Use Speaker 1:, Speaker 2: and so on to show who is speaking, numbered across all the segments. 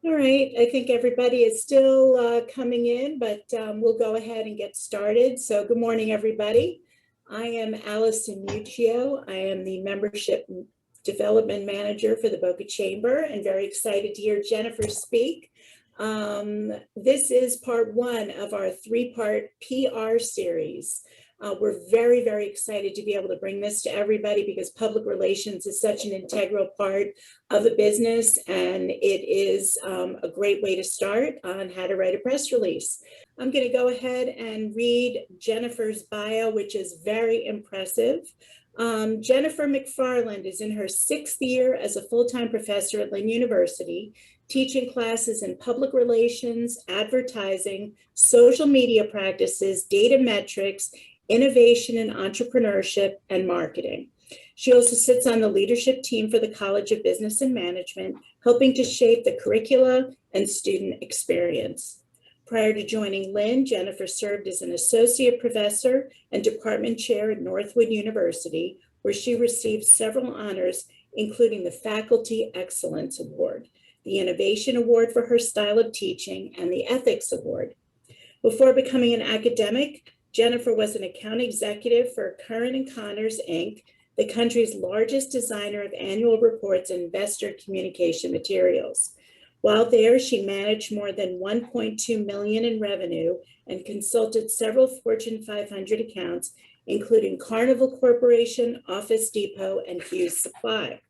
Speaker 1: All right, I think everybody is still coming in, but we'll go ahead and get started. So good morning, everybody. I am Allison Muccio. I am the Membership Development Manager for the Boca Chamber and very excited to hear Jennifer speak. This is part one of our three-part PR series. We're very, very excited to be able to bring this to everybody because public relations is such an integral part of the business, and it is a great way to start on how to write a press release. I'm going to go ahead and read Jennifer's bio, which is very impressive. Jennifer McFarland is in her 6th year as a full-time professor at Lynn University, teaching classes in public relations, advertising, social media practices, data metrics, innovation and entrepreneurship, and marketing. She also sits on the leadership team for the College of Business and Management, helping to shape the curricula and student experience. Prior to joining Lynn, Jennifer served as an associate professor and department chair at Northwood University, where she received several honors, including the Faculty Excellence Award, the Innovation Award for her style of teaching, and the Ethics Award. Before becoming an academic, Jennifer was an account executive for Curran & Connors, Inc., the country's largest designer of annual reports and investor communication materials. While there, she managed more than $1.2 million in revenue and consulted several Fortune 500 accounts, including Carnival Corporation, Office Depot, and Hughes Supply.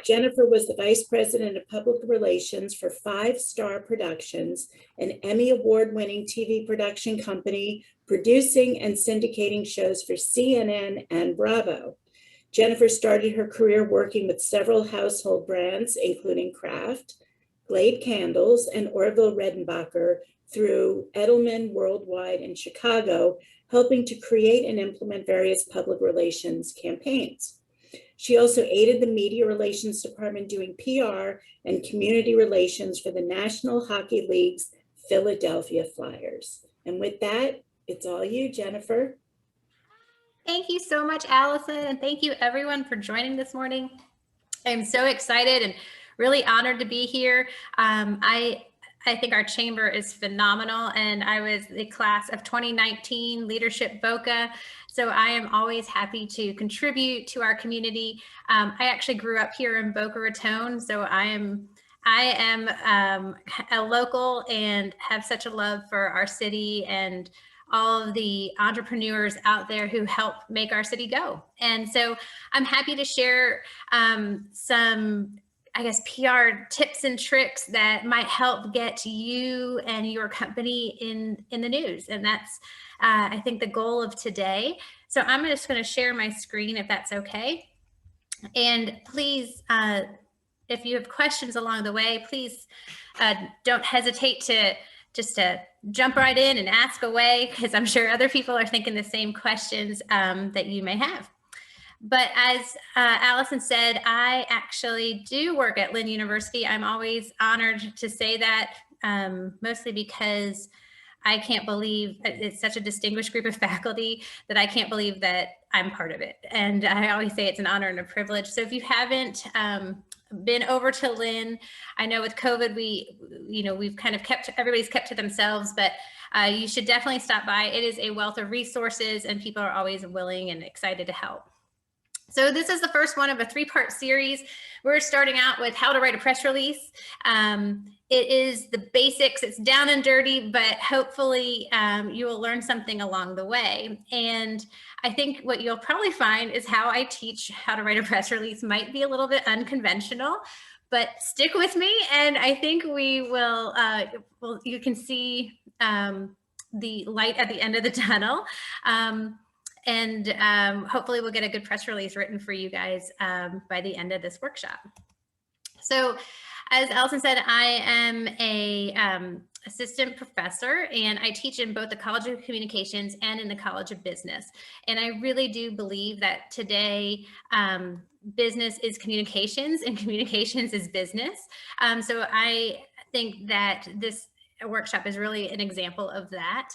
Speaker 1: Jennifer was the Vice President of Public Relations for 5 Star Productions, an Emmy Award-winning TV production company producing and syndicating shows for CNN and Bravo. Jennifer started her career working with several household brands, including Kraft, Glade Candles, and Orville Redenbacher through Edelman Worldwide in Chicago, helping to create and implement various public relations campaigns. She also aided the Media Relations Department doing PR and community relations for the National Hockey League's Philadelphia Flyers. And with that, it's all you, Jennifer.
Speaker 2: Thank you so much, Allison, and thank you everyone for joining this morning. I'm so excited and really honored to be here. I think our chamber is phenomenal, and I was the class of 2019 Leadership Boca, so I am always happy to contribute to our community. I actually grew up here in Boca Raton, so I am a local and have such a love for our city and all of the entrepreneurs out there who help make our city go. And so I'm happy to share some, I guess, PR tips and tricks that might help get you and your company in the news. And that's, I think, the goal of today. So I'm just going to share my screen if that's okay. And please, if you have questions along the way, please don't hesitate to just jump right in and ask away, because I'm sure other people are thinking the same questions that you may have. But as Allison said, I actually do work at Lynn University. I'm always honored to say that, mostly because I can't believe it's such a distinguished group of faculty that I can't believe that I'm part of it. And I always say it's an honor and a privilege. So if you haven't been over to Lynn, I know with COVID, we've kind of everybody's kept to themselves, but you should definitely stop by. It is a wealth of resources and people are always willing and excited to help. So this is the first one of a 3-part series. We're starting out with how to write a press release. It is the basics, it's down and dirty, but hopefully you will learn something along the way. And I think what you'll probably find is how I teach how to write a press release might be a little bit unconventional, but stick with me and I think we will, you can see the light at the end of the tunnel. And hopefully we'll get a good press release written for you guys by the end of this workshop. So as Allison said, I am a assistant professor and I teach in both the College of Communications and in the College of Business. And I really do believe that today business is communications and communications is business. So I think that this workshop is really an example of that.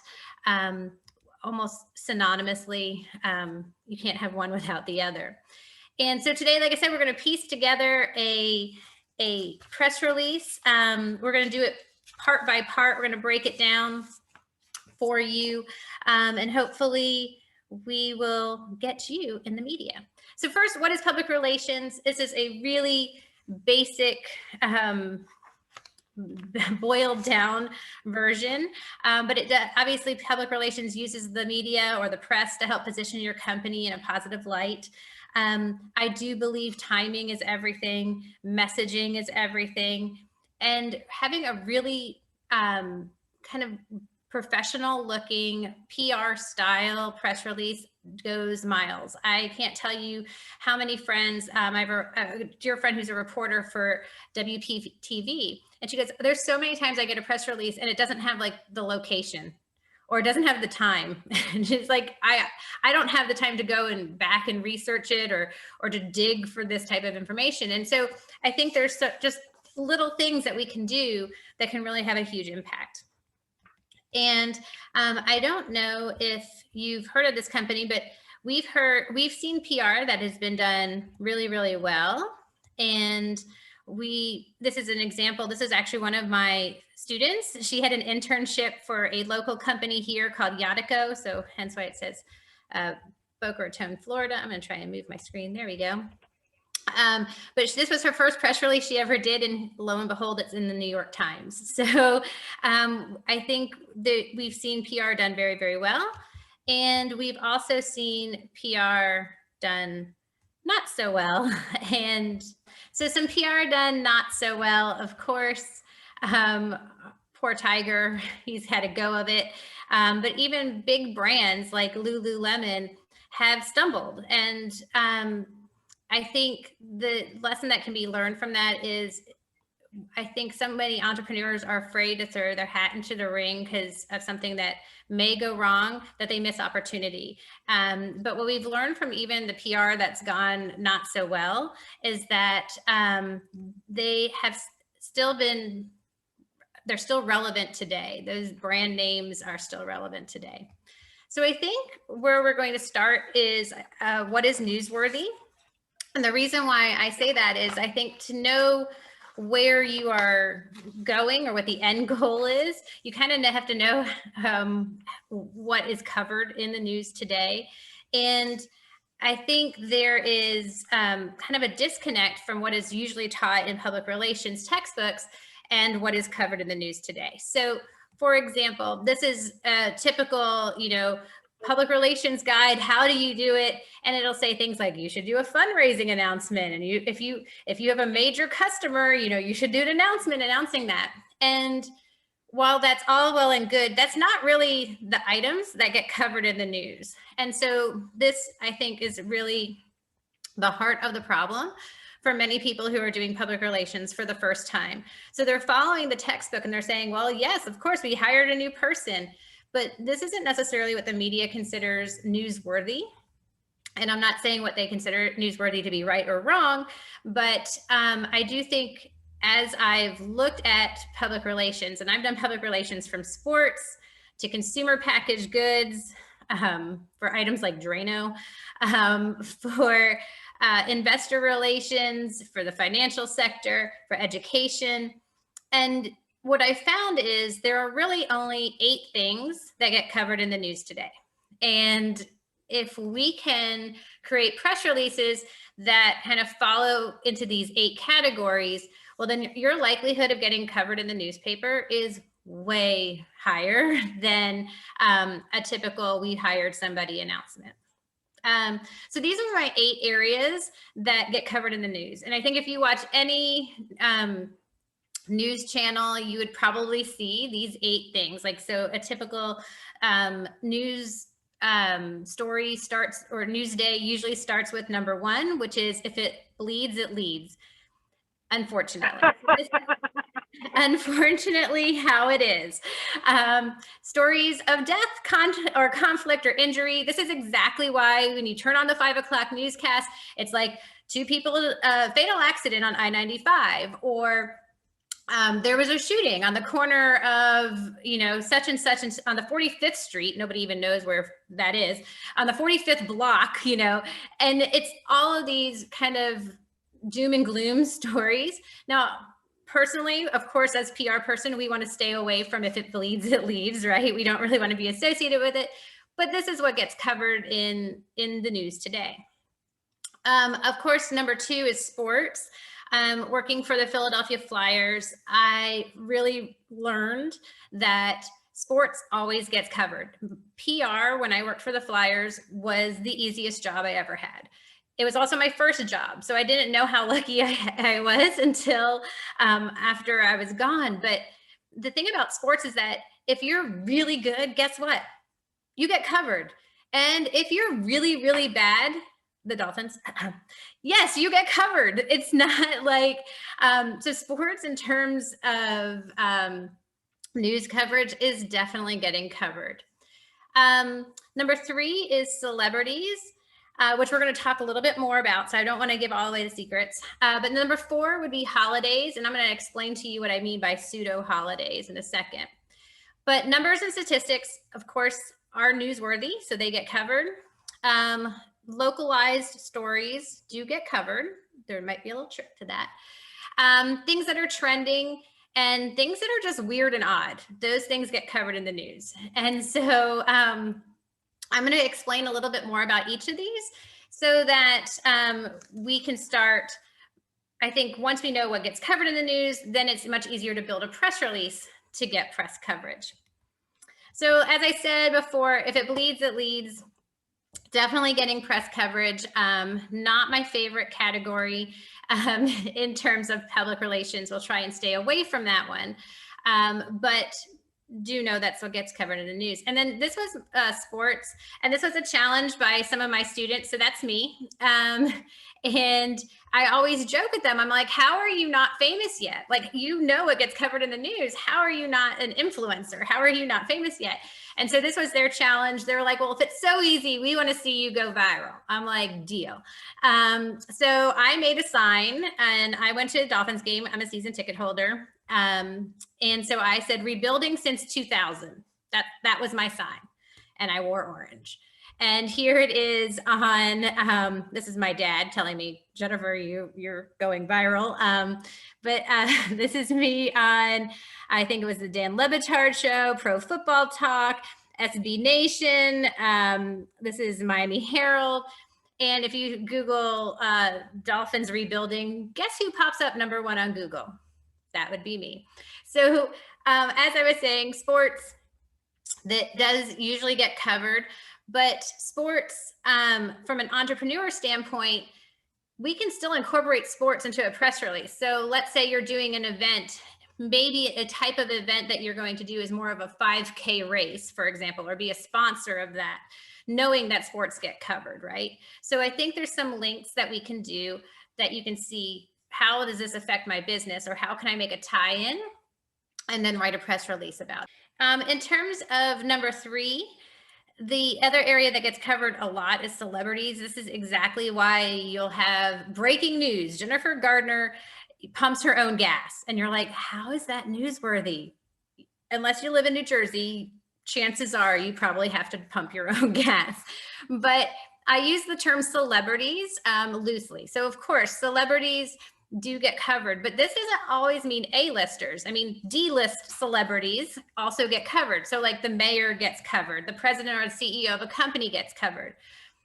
Speaker 2: Almost synonymously, you can't have one without the other. And so today, like I said, we're going to piece together a a press release. We're going to do it part by part. We're going to break it down for you, and hopefully we will get you in the media. So first, what is public relations? This is a really basic, boiled down version, but obviously public relations uses the media or the press to help position your company in a positive light. I do believe timing is everything, messaging is everything, and having a really kind of professional looking PR style press release goes miles. I can't tell you how many friends, I have a dear friend who's a reporter for WPTV, and she goes, there's so many times I get a press release and it doesn't have like the location, or it doesn't have the time. And she's like, I don't have the time to go and back and research it or to dig for this type of information. And so I think there's just little things that we can do that can really have a huge impact. And I don't know if you've heard of this company, but we've seen PR that has been done really, really well. And this is an example. This is actually one of my students. She had an internship for a local company here called Yadico. So hence why it says Boca Raton, Florida. I'm going to try and move my screen. There we go. But this was her first press release she ever did, and lo and behold, it's in the New York Times. So I think that we've seen PR done very, very well. And we've also seen PR done not so well. And so some PR done not so well, of course. Poor Tiger, he's had a go of it. But even big brands like Lululemon have stumbled. And I think the lesson that can be learned from that is, I think so many entrepreneurs are afraid to throw their hat into the ring because of something that may go wrong, that they miss opportunity. But what we've learned from even the PR that's gone not so well is that they have still been, they're still relevant today. Those brand names are still relevant today. So I think where we're going to start is what is newsworthy? And the reason why I say that is I think to know where you are going or what the end goal is, you kind of have to know what is covered in the news today. And I think there is kind of a disconnect from what is usually taught in public relations textbooks and what is covered in the news today. So for example, this is a typical, public relations guide. How do you do it? And it'll say things like, you should do a fundraising announcement. And if you have a major customer, you should do an announcement announcing that. And while that's all well and good, that's not really the items that get covered in the news. And so this, I think, is really the heart of the problem for many people who are doing public relations for the first time. So they're following the textbook and they're saying, well, yes, of course, we hired a new person. But this isn't necessarily what the media considers newsworthy. And I'm not saying what they consider newsworthy to be right or wrong, but I do think as I've looked at public relations, and I've done public relations from sports to consumer packaged goods, for items like Drano, for investor relations, for the financial sector, for education. And what I found is there are really only 8 things that get covered in the news today. And if we can create press releases that kind of follow into these 8 categories, well, then your likelihood of getting covered in the newspaper is way higher than a typical "we hired somebody" announcement. So these are my 8 areas that get covered in the news. And I think if you watch any news channel, you would probably see these 8 things. Like, so a typical news story starts, or news day usually starts with number 1, which is, if it bleeds, it leads. Unfortunately. Unfortunately, how it is. Stories of death, or conflict, or injury. This is exactly why when you turn on the 5 o'clock newscast, it's like 2 people, fatal accident on I-95, or there was a shooting on the corner of, such and such, and on the 45th Street. Nobody even knows where that is, on the 45th block, and it's all of these kind of doom and gloom stories. Now, personally, of course, as PR person, we want to stay away from if it bleeds, it leaves, right? We don't really want to be associated with it. But this is what gets covered in the news today. Of course, number 2 is sports. Working for the Philadelphia Flyers, I really learned that sports always gets covered. PR, when I worked for the Flyers, was the easiest job I ever had. It was also my first job, so I didn't know how lucky I was until after I was gone. But the thing about sports is that if you're really good, guess what? You get covered. And if you're really, really bad, the Dolphins, yes, you get covered. It's not like, so sports in terms of news coverage is definitely getting covered. Number 3 is celebrities, which we're going to talk a little bit more about. So I don't want to give all away the secrets. But number 4 would be holidays. And I'm going to explain to you what I mean by pseudo holidays in a second. But numbers and statistics, of course, are newsworthy. So they get covered. Localized stories do get covered. There might be a little trick to that. Things that are trending and things that are just weird and odd, those things get covered in the news. And so I'm going to explain a little bit more about each of these so that we can start. I think once we know what gets covered in the news, then it's much easier to build a press release to get press coverage. So as I said before, if it bleeds, it leads. Definitely getting press coverage. Not my favorite category in terms of public relations. We'll try and stay away from that one. But do know that's what gets covered in the news. And then this was sports, and this was a challenge by some of my students. So that's me. And I always joke with them. I'm like, how are you not famous yet? Like, you know what gets covered in the news. How are you not an influencer? How are you not famous yet? And so this was their challenge. They were like, well, if it's so easy, we want to see you go viral. I'm like, deal. So I made a sign and I went to a Dolphins game. I'm a season ticket holder. And so I said, rebuilding since 2000. That was my sign. And I wore orange. And here it is on, this is my dad telling me, Jennifer, you're going viral. But this is me on, I think it was the Dan Le Batard Show, Pro Football Talk, SB Nation. This is Miami Herald. And if you Google Dolphins rebuilding, guess who pops up number 1 on Google? That would be me. So as I was saying, sports, that does usually get covered. But sports, from an entrepreneur standpoint, we can still incorporate sports into a press release. So let's say you're doing an event, maybe a type of event that you're going to do is more of a 5K race, for example, or be a sponsor of that, knowing that sports get covered, right? So I think there's some links that we can do that you can see, how does this affect my business, or how can I make a tie-in and then write a press release about it. In terms of number 3, the other area that gets covered a lot is celebrities. This is exactly why you'll have breaking news. Jennifer Gardner pumps her own gas. And you're like, how is that newsworthy? Unless you live in New Jersey, chances are you probably have to pump your own gas. But I use the term celebrities loosely. So of course, celebrities do get covered, but this doesn't always mean A-listers. I mean, D-list celebrities also get covered. So like the mayor gets covered, the president or the CEO of a company gets covered.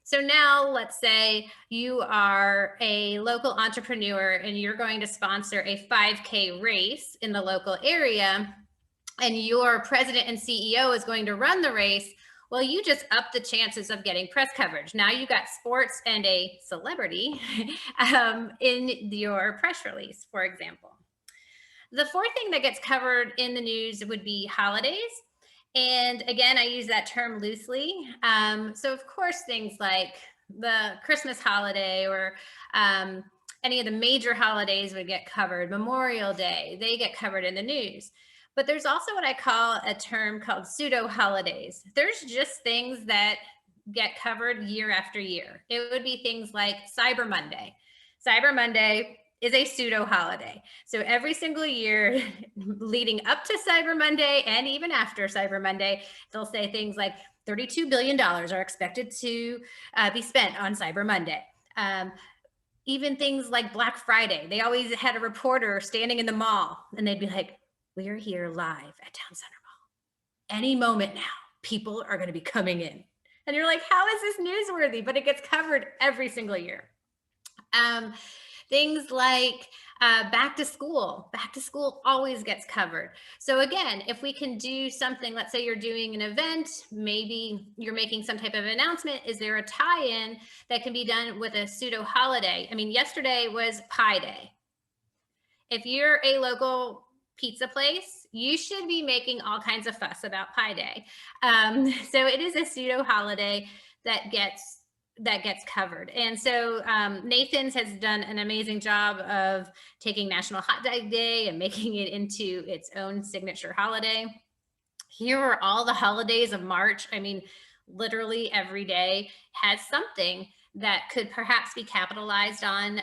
Speaker 2: So now let's say you are a local entrepreneur and you're going to sponsor a 5K race in the local area, and your president and CEO is going to run the race. Well, you just up the chances of getting press coverage. Now you got sports and a celebrity in your press release, for example. The 4th thing that gets covered in the news would be holidays. And again, I use that term loosely. So of course, things like the Christmas holiday or any of the major holidays would get covered. Memorial Day, they get covered in the news. But there's also what I call a term called pseudo holidays. There's just things that get covered year after year. It would be things like Cyber Monday. Cyber Monday is a pseudo holiday. So every single year leading up to Cyber Monday and even after Cyber Monday, they'll say things like $32 billion are expected to be spent on Cyber Monday. even things like Black Friday, they always had a reporter standing in the mall and they'd be like, we're here live at Town Center Mall. Any moment now, people are going to be coming in. And you're like, how is this newsworthy? But it gets covered every single year. Things like back to school always gets covered. So again, if we can do something, let's say you're doing an event, maybe you're making some type of announcement, is there a tie-in that can be done with a pseudo holiday? I mean, yesterday was Pi Day. If you're a local pizza place, you should be making all kinds of fuss about Pi Day. So it is a pseudo holiday that gets covered. And so Nathan's has done an amazing job of taking National Hot Dog Day and making it into its own signature holiday. Here are all the holidays of March. I mean, literally every day has something that could perhaps be capitalized on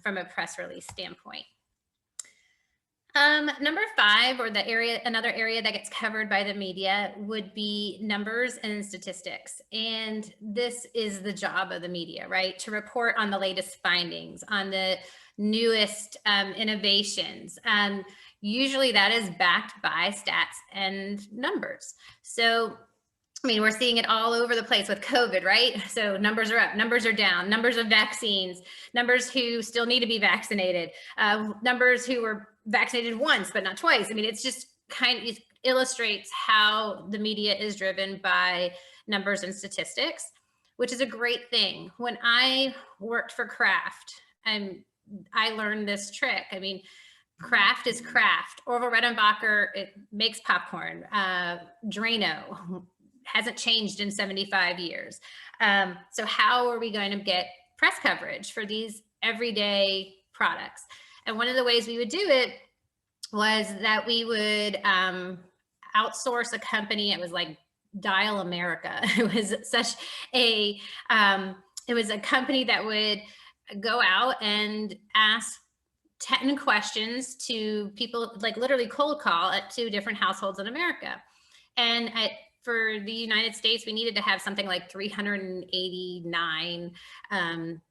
Speaker 2: from a press release standpoint. Number 5, or another area that gets covered by the media would be numbers and statistics. And this is the job of the media, right? To report on the latest findings, on the newest innovations. Usually that is backed by stats and numbers. So I mean, we're seeing it all over the place with COVID, right? So numbers are up, numbers are down, numbers of vaccines, numbers who still need to be vaccinated, numbers who were vaccinated once, but not twice. I mean, it's just it illustrates how the media is driven by numbers and statistics, which is a great thing. When I worked for Kraft, I learned this trick. I mean, Kraft is Kraft. Orville Redenbacher, it makes popcorn. Drano hasn't changed in 75 years. So how are we going to get press coverage for these everyday products? And one of the ways we would do it was that we would outsource a company. It was like Dial America. It was such a, it was a company that would go out and ask 10 questions to people, like literally cold call at 2 different households in America. And for the United States, we needed to have something like 389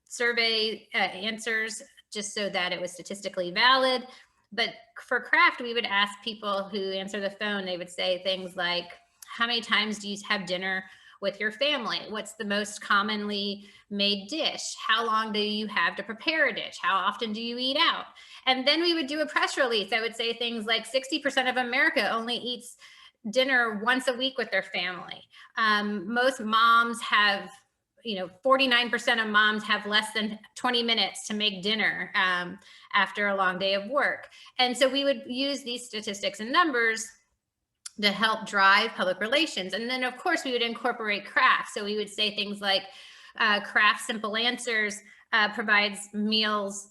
Speaker 2: survey answers just so that it was statistically valid. But for Kraft, we would ask people who answer the phone, they would say things like, how many times do you have dinner with your family? What's the most commonly made dish? How long do you have to prepare a dish? How often do you eat out? And then we would do a press release that would say things like 60% of America only eats dinner once a week with their family. Most moms have, 49% of moms have less than 20 minutes to make dinner after a long day of work. And so we would use these statistics and numbers to help drive public relations. And then of course we would incorporate Kraft. So we would say things like Kraft Simple Answers provides meals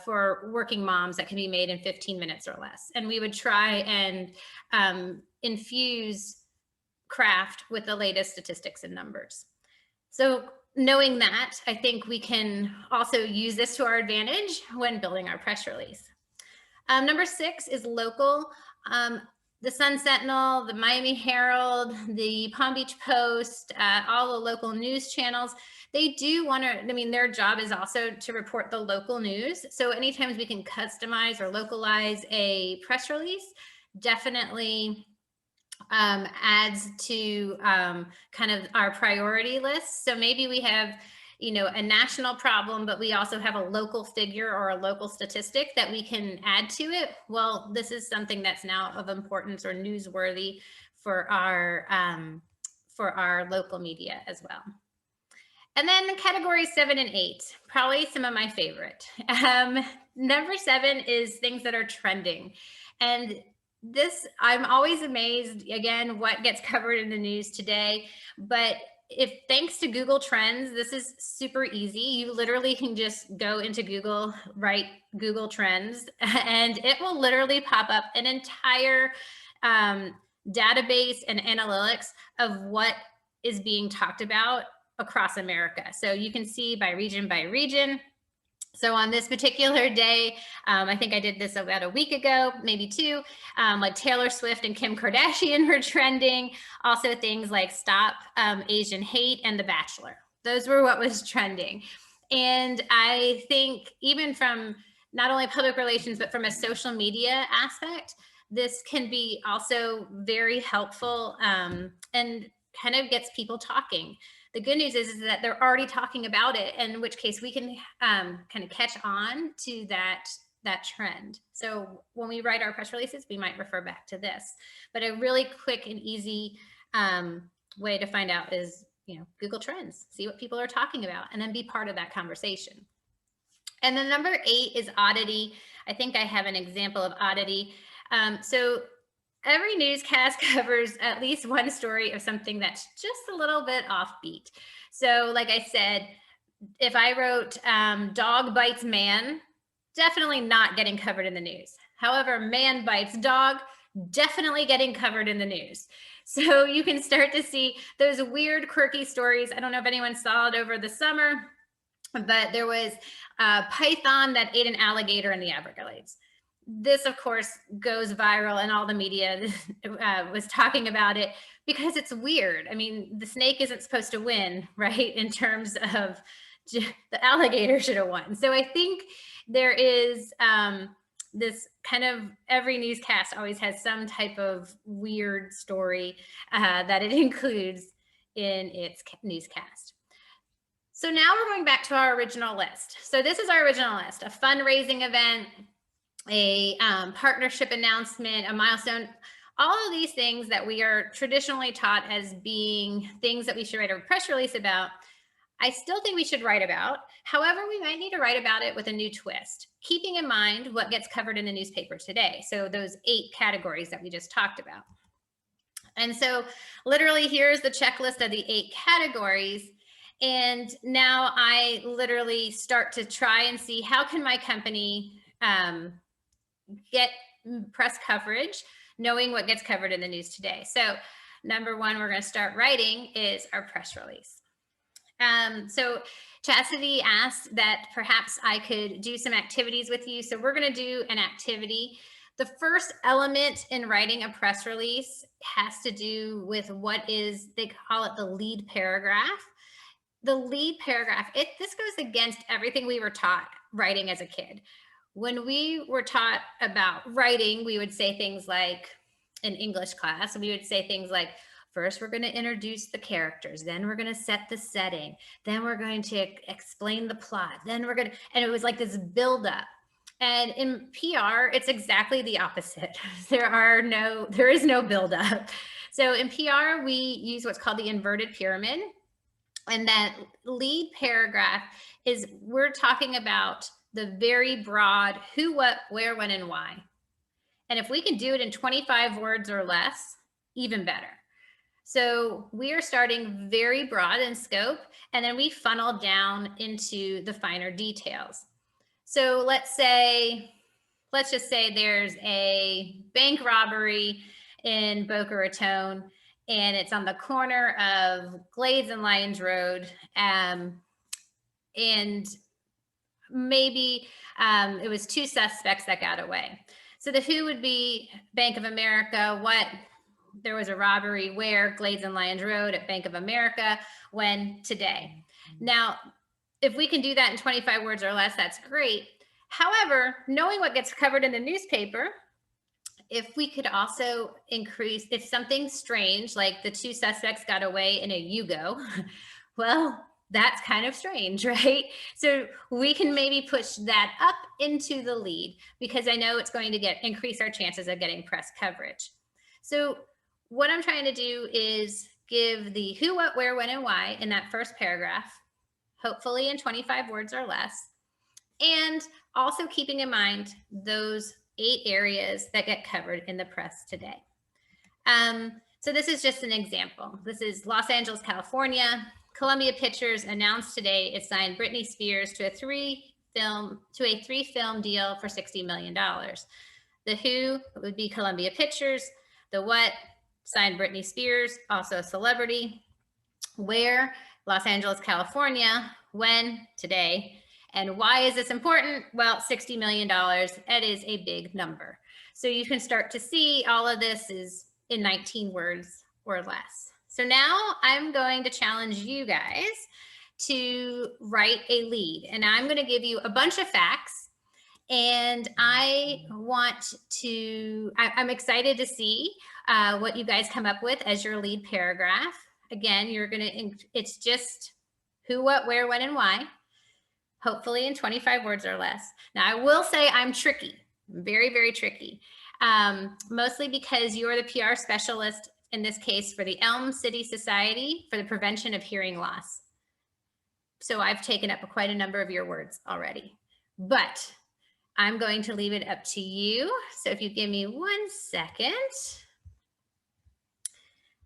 Speaker 2: for working moms that can be made in 15 minutes or less. And we would try and infuse Kraft with the latest statistics and numbers. So knowing that, I think we can also use this to our advantage when building our press release. Number 6 is local. The Sun Sentinel, the Miami Herald, the Palm Beach Post, all the local news channels, they do want to, their job is also to report the local news. So anytime we can customize or localize a press release, definitely adds to kind of our priority list. So maybe we have, a national problem, but we also have a local figure or a local statistic that we can add to it. Well, this is something that's now of importance or newsworthy for our local media as well. And then categories 7 and 8, probably some of my favorite. Number 7 is things that are trending. And this, I'm always amazed, again, what gets covered in the news today. But thanks to Google Trends, this is super easy. You literally can just go into Google, write Google Trends, and it will literally pop up an entire database and analytics of what is being talked about across America. So you can see by region by region. So on this particular day, I think I did this about a week ago, maybe 2, like Taylor Swift and Kim Kardashian were trending. Also things like Stop Asian Hate and The Bachelor. Those were what was trending. And I think even from not only public relations, but from a social media aspect, this can be also very helpful and kind of gets people talking. The good news is that they're already talking about it, in which case we can kind of catch on to that trend. So when we write our press releases, we might refer back to this. But a really quick and easy way to find out is, Google Trends, see what people are talking about, and then be part of that conversation. And then number 8 is oddity. I think I have an example of oddity. So every newscast covers at least one story of something that's just a little bit offbeat. So like I said, if I wrote dog bites man, definitely not getting covered in the news. However, man bites dog, definitely getting covered in the news. So you can start to see those weird, quirky stories. I don't know if anyone saw it over the summer, but there was a python that ate an alligator in the Everglades. This, of course, goes viral, and all the media was talking about it because it's weird. I mean, the snake isn't supposed to win, right? In terms of the alligator should have won. So I think there is this kind of, every newscast always has some type of weird story that it includes in its newscast. So now we're going back to our original list. So this is our original list: a fundraising event, a partnership announcement, a milestone, all of these things that we are traditionally taught as being things that we should write a press release about. I still think we should write about. However, we might need to write about it with a new twist, keeping in mind what gets covered in the newspaper today. So those 8 categories that we just talked about. And so literally here's the checklist of the 8 categories. And now I literally start to try and see how can my company get press coverage, knowing what gets covered in the news today. So number 1, we're going to start writing is our press release. So Chastity asked that perhaps I could do some activities with you. So we're going to do an activity. The first element in writing a press release has to do with what is, they call it the lead paragraph. The lead paragraph, this goes against everything we were taught writing as a kid. When we were taught about writing, we would say things like, in English class, we would say things like, first, we're going to introduce the characters. Then we're going to set the setting. Then we're going to explain the plot. Then we're going to, and it was like this buildup. And in PR, it's exactly the opposite. There is no buildup. So in PR, we use what's called the inverted pyramid. And that lead paragraph is, we're talking about the very broad who, what, where, when, and why. And if we can do it in 25 words or less, even better. So we are starting very broad in scope, and then we funnel down into the finer details. So let's just say there's a bank robbery in Boca Raton, and it's on the corner of Glades and Lyons Road. And maybe it was 2 suspects that got away. So the who would be Bank of America, what, there was a robbery where, Glades and Lyons Road at Bank of America, when, today. Now, if we can do that in 25 words or less, that's great. However, knowing what gets covered in the newspaper, if we could also increase, if something strange, like the 2 suspects got away in a Yugo, well, that's kind of strange, right? So we can maybe push that up into the lead, because I know it's going to increase our chances of getting press coverage. So what I'm trying to do is give the who, what, where, when, and why in that first paragraph, hopefully in 25 words or less, and also keeping in mind those 8 areas that get covered in the press today. So this is just an example. This is Los Angeles, California. Columbia Pictures announced today it signed Britney Spears to a 3-film deal for $60 million. The who would be Columbia Pictures. The what, signed Britney Spears, also a celebrity. Where, Los Angeles, California. When, today. And why is this important? Well, $60 million, that is a big number. So you can start to see all of this is in 19 words or less. So now I'm going to challenge you guys to write a lead. And I'm going to give you a bunch of facts. And I'm excited to see what you guys come up with as your lead paragraph. Again, it's just who, what, where, when, and why, hopefully in 25 words or less. Now, I will say I'm tricky, very, very tricky, mostly because you're the PR specialist, in this case, for the Elm City Society for the Prevention of Hearing Loss. So I've taken up quite a number of your words already, but I'm going to leave it up to you. So if you give me 1 second,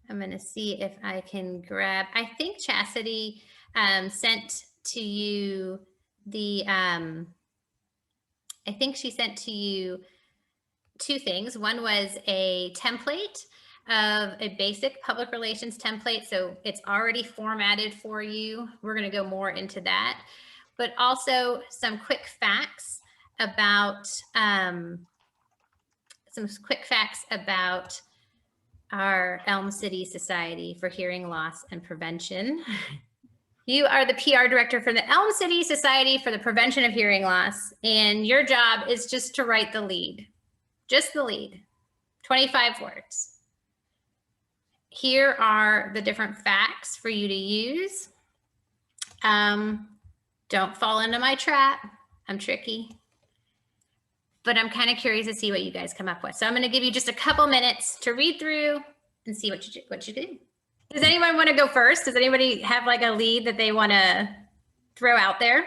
Speaker 2: I'm going to see if I can grab, I think Chastity sent to you the, I think she sent to you 2 things. One was a template of a basic public relations template. So it's already formatted for you. We're going to go more into that, but also some quick facts about our Elm City Society for Hearing Loss and Prevention. You are the PR director for the Elm City Society for the Prevention of Hearing Loss, and your job is just to write the lead, just the lead, 25 words. Here are the different facts for you to use. Don't fall into my trap. I'm tricky, but I'm kind of curious to see what you guys come up with. So I'm going to give you just a couple minutes to read through and see what you do. Does anyone want to go first? Does anybody have like a lead that they want to throw out there?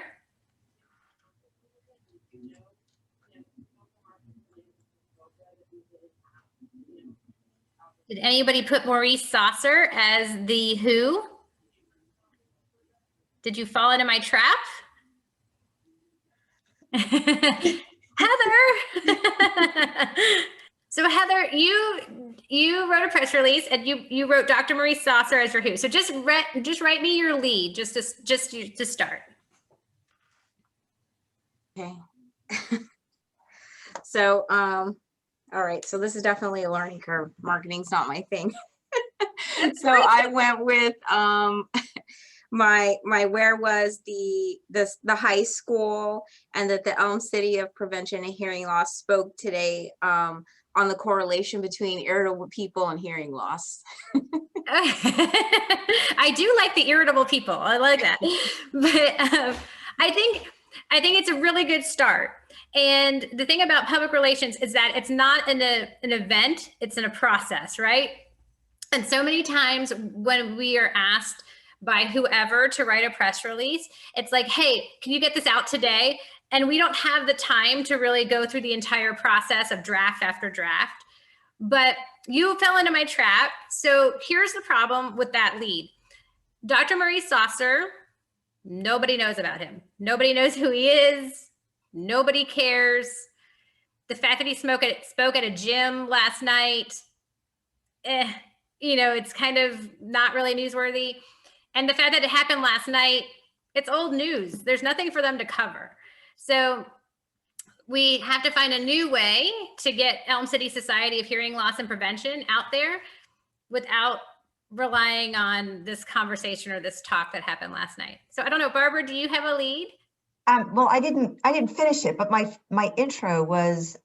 Speaker 2: Did anybody put Maurice Saucer as the who? Did you fall into my trap? Heather. So Heather, you wrote a press release and you wrote Dr. Maurice Saucer as your who. So just write me your lead just to start.
Speaker 3: Okay. So all right, so this is definitely a learning curve. Marketing's not my thing. So I went with my where was the high school, and that the Elm City of Prevention and Hearing Loss spoke today on the correlation between irritable people and hearing loss.
Speaker 2: I do like the irritable people. I like that. But I think it's a really good start. And the thing about public relations is that it's not an event, it's in a process, right? And so many times when we are asked by whoever to write a press release, it's like, hey, can you get this out today? And we don't have the time to really go through the entire process of draft after draft. But you fell into my trap. So here's the problem with that lead. Dr. Maurice Saucer, nobody knows about him. Nobody knows who he is. Nobody cares. The fact that he spoke at a gym last night, it's kind of not really newsworthy. And the fact that it happened last night, it's old news. There's nothing for them to cover. So we have to find a new way to get Elm City Society of Hearing Loss and Prevention out there without relying on this conversation or this talk that happened last night. So I don't know, Barbara, do you have a lead?
Speaker 4: Well, I didn't finish it, but my intro was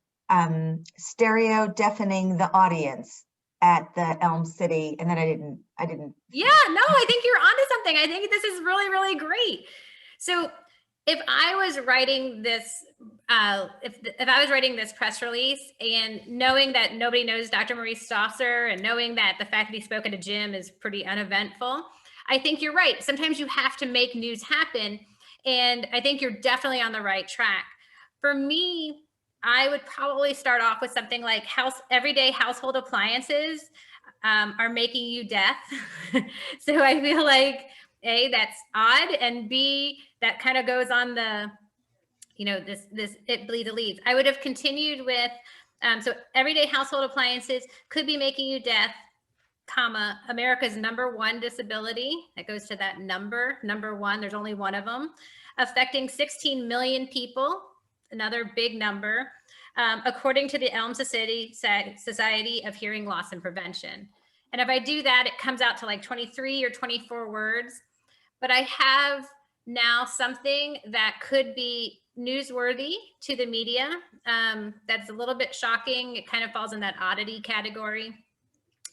Speaker 4: stereo deafening the audience at the Elm City, and then I didn't.
Speaker 2: Yeah, no, I think you're onto something. I think this is really, really great. So if I was writing this, if I was writing this press release and knowing that nobody knows Dr. Maurice Saucer and knowing that the fact that he spoke at a gym is pretty uneventful, I think you're right. Sometimes you have to make news happen. And I think you're definitely on the right track. For me, I would probably start off with something like everyday household appliances are making you deaf. So I feel like A, that's odd, and B, that kind of goes on the, it bleeds the leads. I would have continued with, so everyday household appliances could be making you deaf, comma, America's #1 disability. That goes to that number 1. There's only one of them, affecting 16 million people, another big number, according to the Elm Society of Hearing Loss and Prevention. And if I do that, it comes out to like 23 or 24 words. but I have now something that could be newsworthy to the media. That's a little bit shocking. It kind of falls in that oddity category.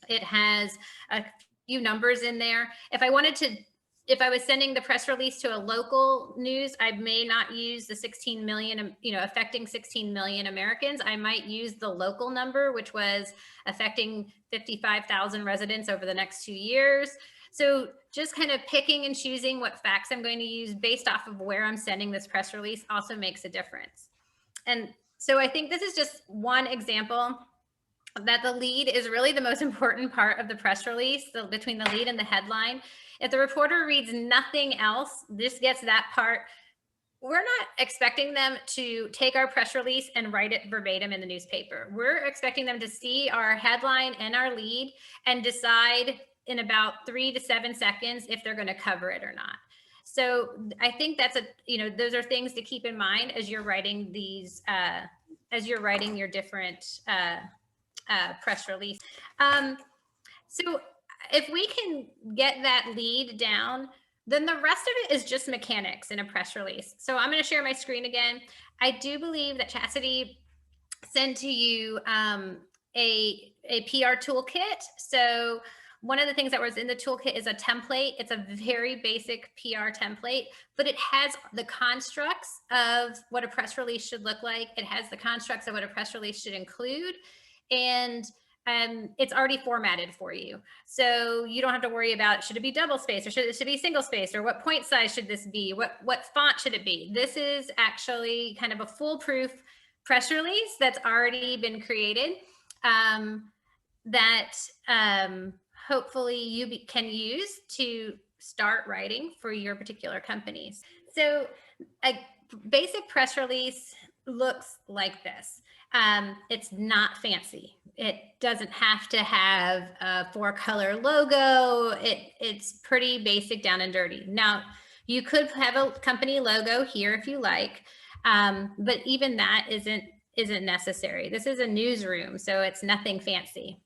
Speaker 2: It has a few numbers in there. If I was sending the press release to a local news, I may not use the 16 million, affecting 16 million Americans. I might use the local number, which was affecting 55,000 residents over the next 2 years. So just kind of picking and choosing what facts I'm going to use based off of where I'm sending this press release also makes a difference. And so I think this is just one example that the lead is really the most important part of the press release, between the lead and the headline. If the reporter reads nothing else, this gets that part. We're not expecting them to take our press release and write it verbatim in the newspaper. We're expecting them to see our headline and our lead and decide in about 3 to 7 seconds if they're going to cover it or not. So I think that's those are things to keep in mind as you're writing these, as you're writing your different press release. So if we can get that lead down, then the rest of it is just mechanics in a press release. So I'm going to share my screen again. I do believe that Chastity sent to you a PR toolkit. So one of the things that was in the toolkit is a template. It's a very basic PR template, but it has the constructs of what a press release should look like. It has the constructs of what a press release should include. And it's already formatted for you. So you don't have to worry about, should it be double spaced or should it be single spaced, or what point size should this be? What font should it be? This is actually kind of a foolproof press release that's already been created that hopefully you can use to start writing for your particular companies. So a basic press release looks like this. It's not fancy. It doesn't have to have a 4-color logo. It's pretty basic, down and dirty. Now, you could have a company logo here if you like, but even that isn't necessary. This is a newsroom, so it's nothing fancy.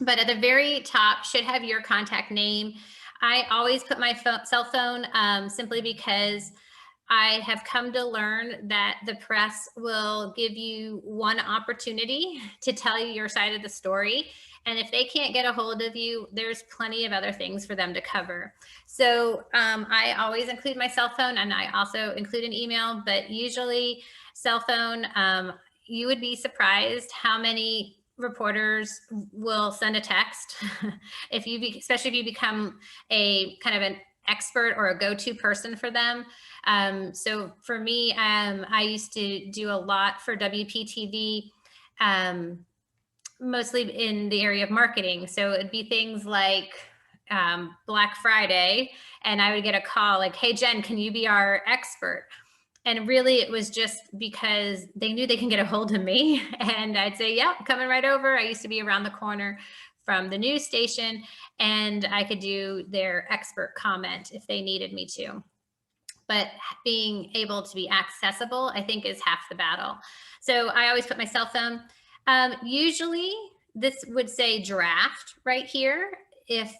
Speaker 2: But at the very top should have your contact name. I always put my cell phone simply because I have come to learn that the press will give you one opportunity to tell you your side of the story. And if they can't get a hold of you, there's plenty of other things for them to cover. So I always include my cell phone, and I also include an email, but usually cell phone. You would be surprised how many reporters will send a text especially if you become a kind of an expert or a go-to person for them. So for me, I used to do a lot for WPTV, mostly in the area of marketing. So it'd be things like Black Friday, and I would get a call like, hey, Jen, can you be our expert? And really, it was just because they knew they can get a hold of me. And I'd say, yeah, coming right over. I used to be around the corner from the news station, and I could do their expert comment if they needed me to. But being able to be accessible, I think, is half the battle. So I always put my cell phone. Usually, this would say draft right here if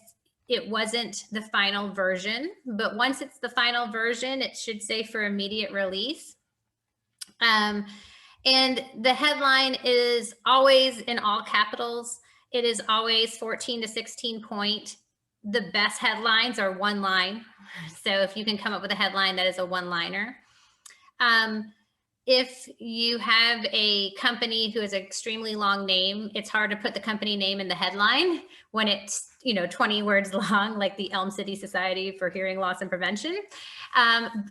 Speaker 2: it wasn't the final version, but once it's the final version, it should say for immediate release. And the headline is always in all capitals. It is always 14 to 16 point. The best headlines are one line. So if you can come up with a headline that is a one-liner. If you have a company who has an extremely long name, it's hard to put the company name in the headline when it's 20 words long, like the Elm City Society for Hearing Loss and Prevention.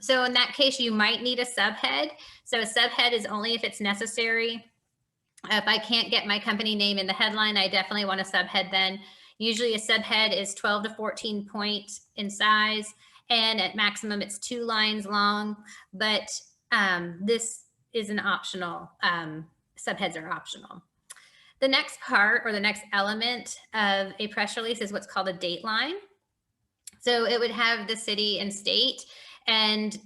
Speaker 2: So in that case, you might need a subhead. So a subhead is only if it's necessary. If I can't get my company name in the headline, I definitely want a subhead then. Usually a subhead is 12 to 14 points in size, and at maximum it's 2 lines long, but this is an optional, subheads are optional. The next part, or the next element of a press release, is what's called a dateline. So it would have the city and state, and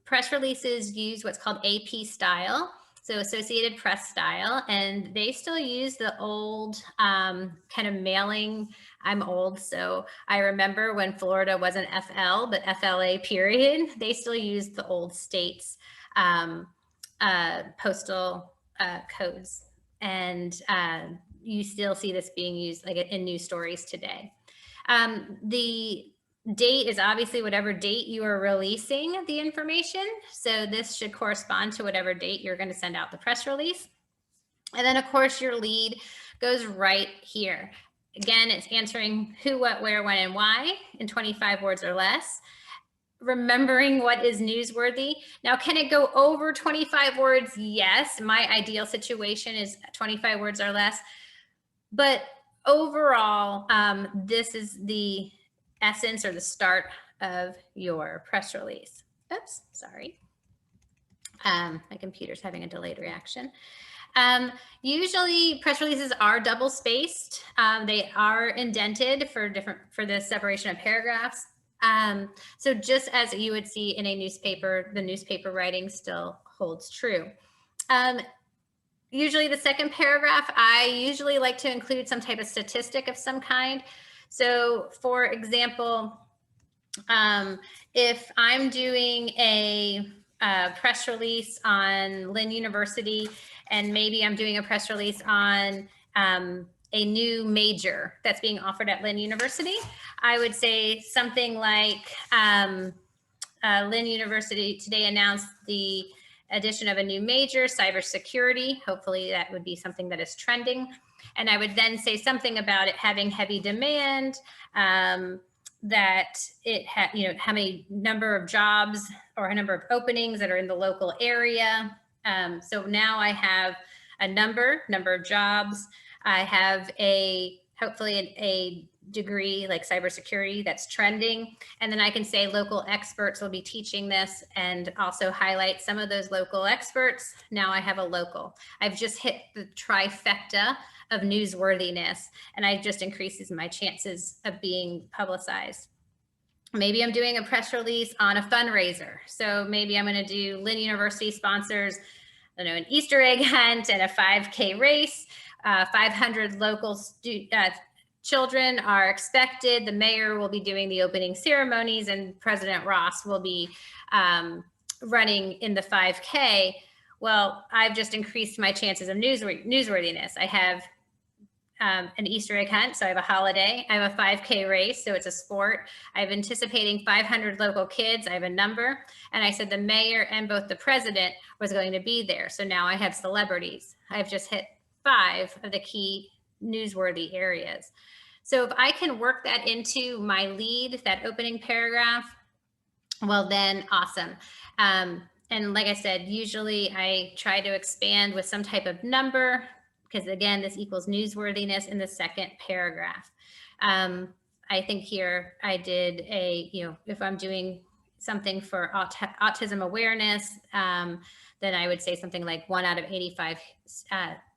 Speaker 2: press releases use what's called AP style. so Associated Press style, and they still use the old kind of mailing. I'm old, so I remember when Florida wasn't FL, but FLA period. They still used the old states postal codes, and you still see this being used like in news stories today. The date is obviously whatever date you are releasing the information. So this should correspond to whatever date you're going to send out the press release. And then of course your lead goes right here. Again, it's answering who, what, where, when, and why in 25 words or less. Remembering what is newsworthy. Now, can it go over 25 words? Yes. My ideal situation is 25 words or less. But overall, this is the essence or the start of your press release. Oops, sorry. My computer's having a delayed reaction. Usually press releases are double spaced. They are indented for the separation of paragraphs. So just as you would see in a newspaper, the newspaper writing still holds true. Usually the second paragraph, I usually like to include some type of statistic of some kind. So for example, if I'm doing a press release on Lynn University, and maybe I'm doing a press release on a new major that's being offered at Lynn University, I would say something like Lynn University today announced the addition of a new major, cybersecurity. Hopefully that would be something that is trending. And I would then say something about it having heavy demand, that it had, how many number of jobs or a number of openings that are in the local area. So now I have a number of jobs. I have hopefully a degree like cybersecurity that's trending. And then I can say local experts will be teaching this and also highlight some of those local experts. Now I have a local. I've just hit the trifecta of newsworthiness, and I just increases my chances of being publicized. Maybe I'm doing a press release on a fundraiser. So maybe I'm going to do Lynn University sponsors, an Easter egg hunt and a 5K race. 500 local children are expected. The mayor will be doing the opening ceremonies, and President Ross will be running in the 5K. Well, I've just increased my chances of newsworthiness. I have an Easter egg hunt, so I have a holiday. I have a 5K race, so it's a sport. I'm anticipating 500 local kids. I have a number. And I said the mayor and both the president was going to be there. So now I have celebrities. I've just hit 5 of the key newsworthy areas. So if I can work that into my lead, that opening paragraph, well then awesome. And like I said, usually I try to expand with some type of number, because again, this equals newsworthiness in the second paragraph. I think here I did if I'm doing something for autism awareness, then I would say something like 1 out of 85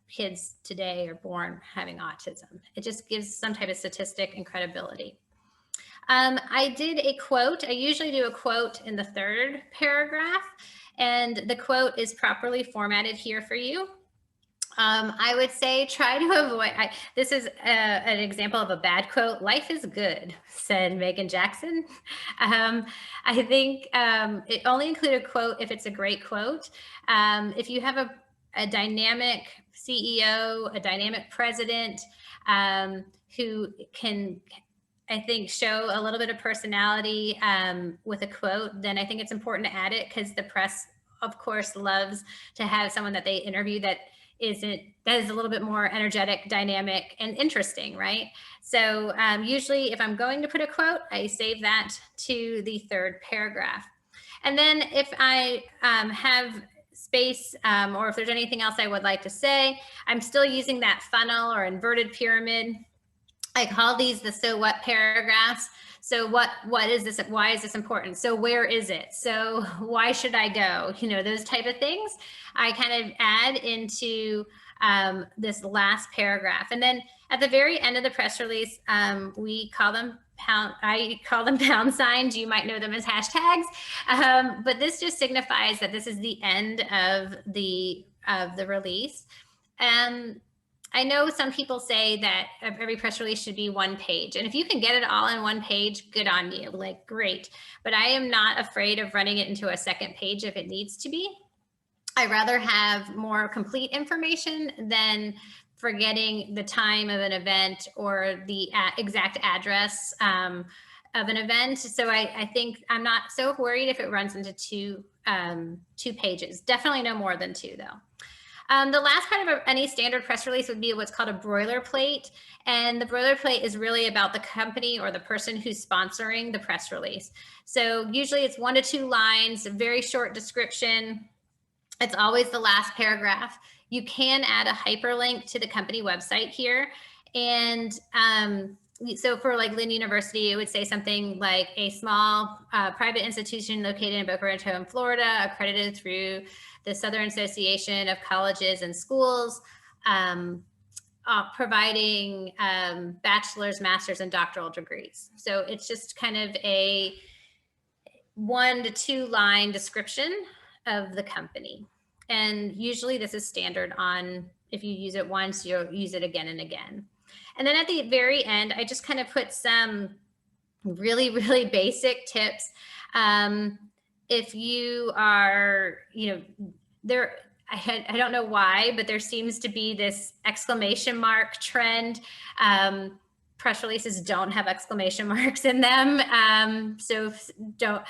Speaker 2: kids today are born having autism. It just gives some type of statistic and credibility. I did a quote. I usually do a quote in the third paragraph, and the quote is properly formatted here for you. I would say try to avoid, this is an example of a bad quote. "Life is good," said Megan Jackson. I think it only include a quote if it's a great quote. If you have a dynamic CEO, a dynamic president who can, I think, show a little bit of personality with a quote, then I think it's important to add it, because the press, of course, loves to have someone that they interview that is a little bit more energetic, dynamic, and interesting, right? So usually if I'm going to put a quote, I save that to the third paragraph. And then if I have space or if there's anything else I would like to say, I'm still using that funnel or inverted pyramid. I call these the "so what" paragraphs. So what is this? Why is this important? So where is it? So why should I go? Those type of things I kind of add into this last paragraph. And then at the very end of the press release, we call them I call them pound signs. You might know them as hashtags. But this just signifies that this is the end of the of the release. I know some people say that every press release should be 1 page. And if you can get it all in 1 page, good on you, like great. But I am not afraid of running it into a 2nd page if it needs to be. I'd rather have more complete information than forgetting the time of an event or the exact address of an event. So I think I'm not so worried if it runs into 2 pages. Definitely no more than 2 though. The last part of any standard press release would be what's called a boilerplate. And the boilerplate is really about the company or the person who's sponsoring the press release. So usually it's 1 to 2 lines, a very short description. It's always the last paragraph. You can add a hyperlink to the company website here. And so for like Lynn University, it would say something like a small private institution located in Boca Raton, Florida, accredited through the Southern Association of Colleges and Schools, providing bachelor's, master's, and doctoral degrees. So it's just kind of a 1 to 2 line description of the company. And usually this is standard on, if you use it once, you'll use it again and again. And then at the very end, I just kind of put some really, really basic tips. If you are, there, I don't know why, but there seems to be this exclamation mark trend. Press releases don't have exclamation marks in them. So don't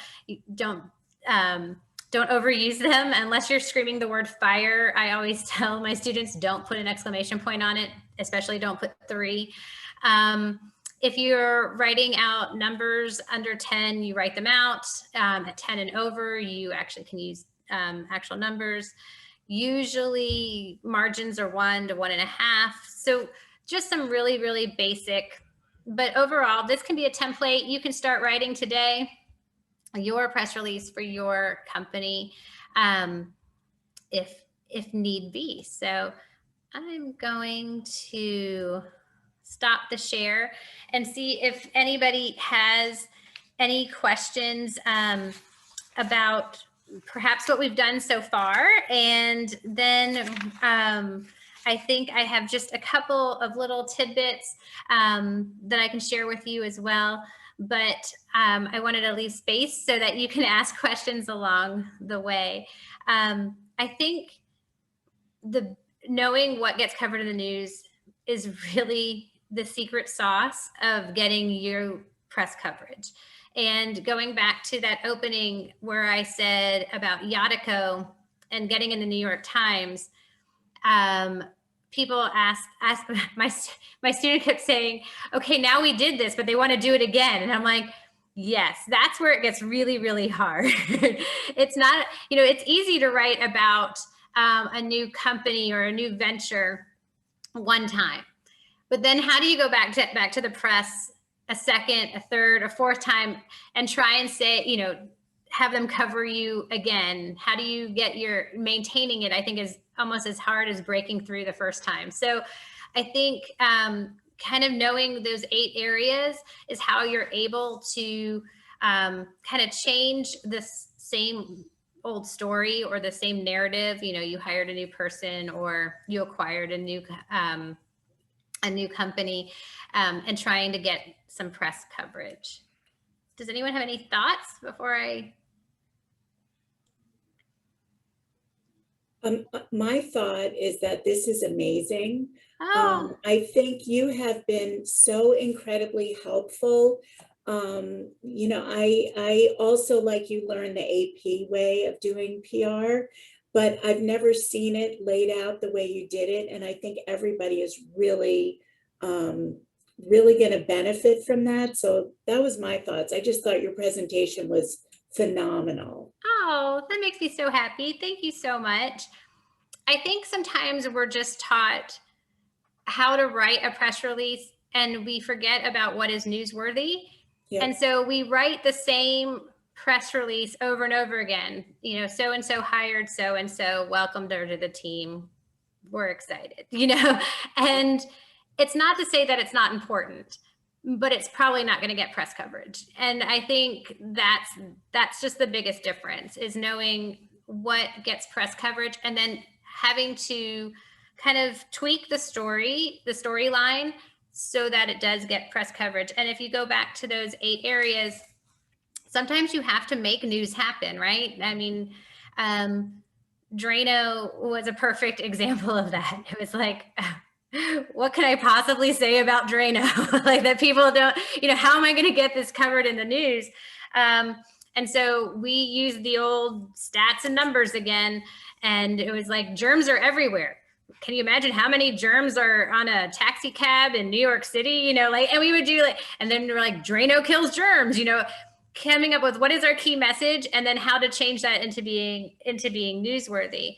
Speaker 2: overuse them unless you're screaming the word fire. I always tell my students, don't put an exclamation point on it, especially don't put 3. If you're writing out numbers under 10, you write them out. At 10 and over, you actually can use actual numbers. Usually margins are 1 to 1.5. So just some really, really basic, but overall, this can be a template. You can start writing today your press release for your company if need be. So I'm going to stop the share and see if anybody has any questions about perhaps what we've done so far. And then I think I have just a couple of little tidbits that I can share with you as well. But I wanted to leave space so that you can ask questions along the way. I think knowing what gets covered in the news is really the secret sauce of getting your press coverage. And going back to that opening where I said about Yatiko and getting in the New York Times, people ask my student kept saying, okay, now we did this, but they want to do it again. And I'm like, yes, that's where it gets really, really hard. It's not, it's easy to write about a new company or a new venture one time, but then how do you go back to the press a second, a third, a fourth time and try and say, have them cover you again? How do you get maintaining it? I think is almost as hard as breaking through the first time. So I think kind of knowing those 8 areas is how you're able to kind of change this same old story or the same narrative. You hired a new person or you acquired a new company and trying to get some press coverage. Does anyone have any thoughts before I?
Speaker 1: My thought is that this is amazing. I think you have been so incredibly helpful. I also, like you, learned the AP way of doing PR, but I've never seen it laid out the way you did it. And I think everybody is really going to benefit from that. So that was my thoughts. I just thought your presentation was phenomenal.
Speaker 2: Oh, that makes me so happy. Thank you so much. I think sometimes we're just taught how to write a press release and we forget about what is newsworthy. Yeah. And so we write the same press release over and over again. So-and-so hired so-and-so, welcomed her to the team. We're excited, and it's not to say that it's not important, but it's probably not going to get press coverage. And I think that's just the biggest difference, is knowing what gets press coverage and then having to kind of tweak the storyline so that it does get press coverage. And if you go back to those 8 areas, sometimes you have to make news happen, right? I mean, Drano was a perfect example of that. It was like, what can I possibly say about Drano? Like that people don't, how am I going to get this covered in the news? And so we used the old stats and numbers again. And it was like, germs are everywhere. Can you imagine how many germs are on a taxi cab in New York City? And we would do and then we're like, Drano kills germs, coming up with what is our key message and then how to change that into being newsworthy.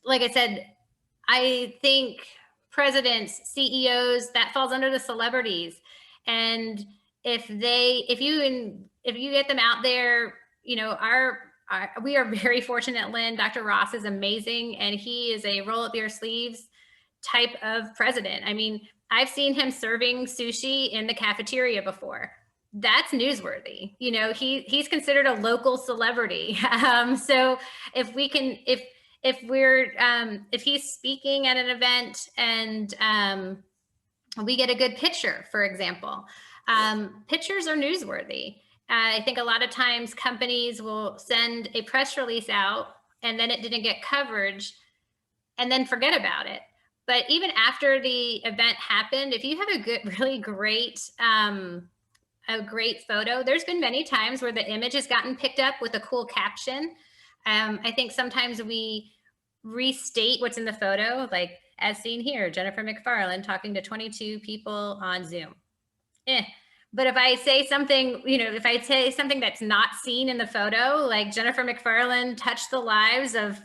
Speaker 2: Like I said, I think presidents, CEOs, that falls under the celebrities. And if you get them out there, we are very fortunate, Lynn. Dr. Ross is amazing. And he is a roll up your sleeves type of president. I mean, I've seen him serving sushi in the cafeteria before. That's newsworthy. He's considered a local celebrity. So if he's speaking at an event and we get a good picture, for example, pictures are newsworthy. I think a lot of times companies will send a press release out and then it didn't get coverage and then forget about it. But even after the event happened, if you have really great photo, there's been many times where the image has gotten picked up with a cool caption. I think sometimes we restate what's in the photo, like as seen here, Jennifer McFarland talking to 22 people on Zoom. But if I say something, that's not seen in the photo, like Jennifer McFarland touched the lives of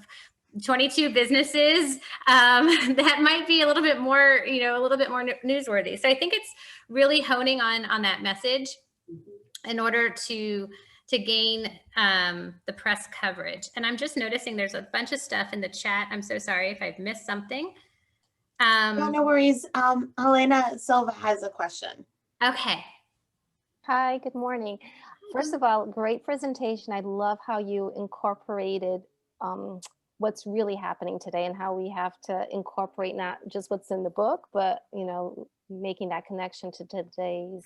Speaker 2: 22 businesses, that might be a little bit more newsworthy. So I think it's really honing on that message in order to gain the press coverage. And I'm just noticing there's a bunch of stuff in the chat. I'm so sorry if I've missed something.
Speaker 5: No worries. Helena Silva has a question.
Speaker 2: Okay.
Speaker 6: Hi, good morning. First of all, great presentation. I love how you incorporated what's really happening today and how we have to incorporate not just what's in the book, but making that connection to today's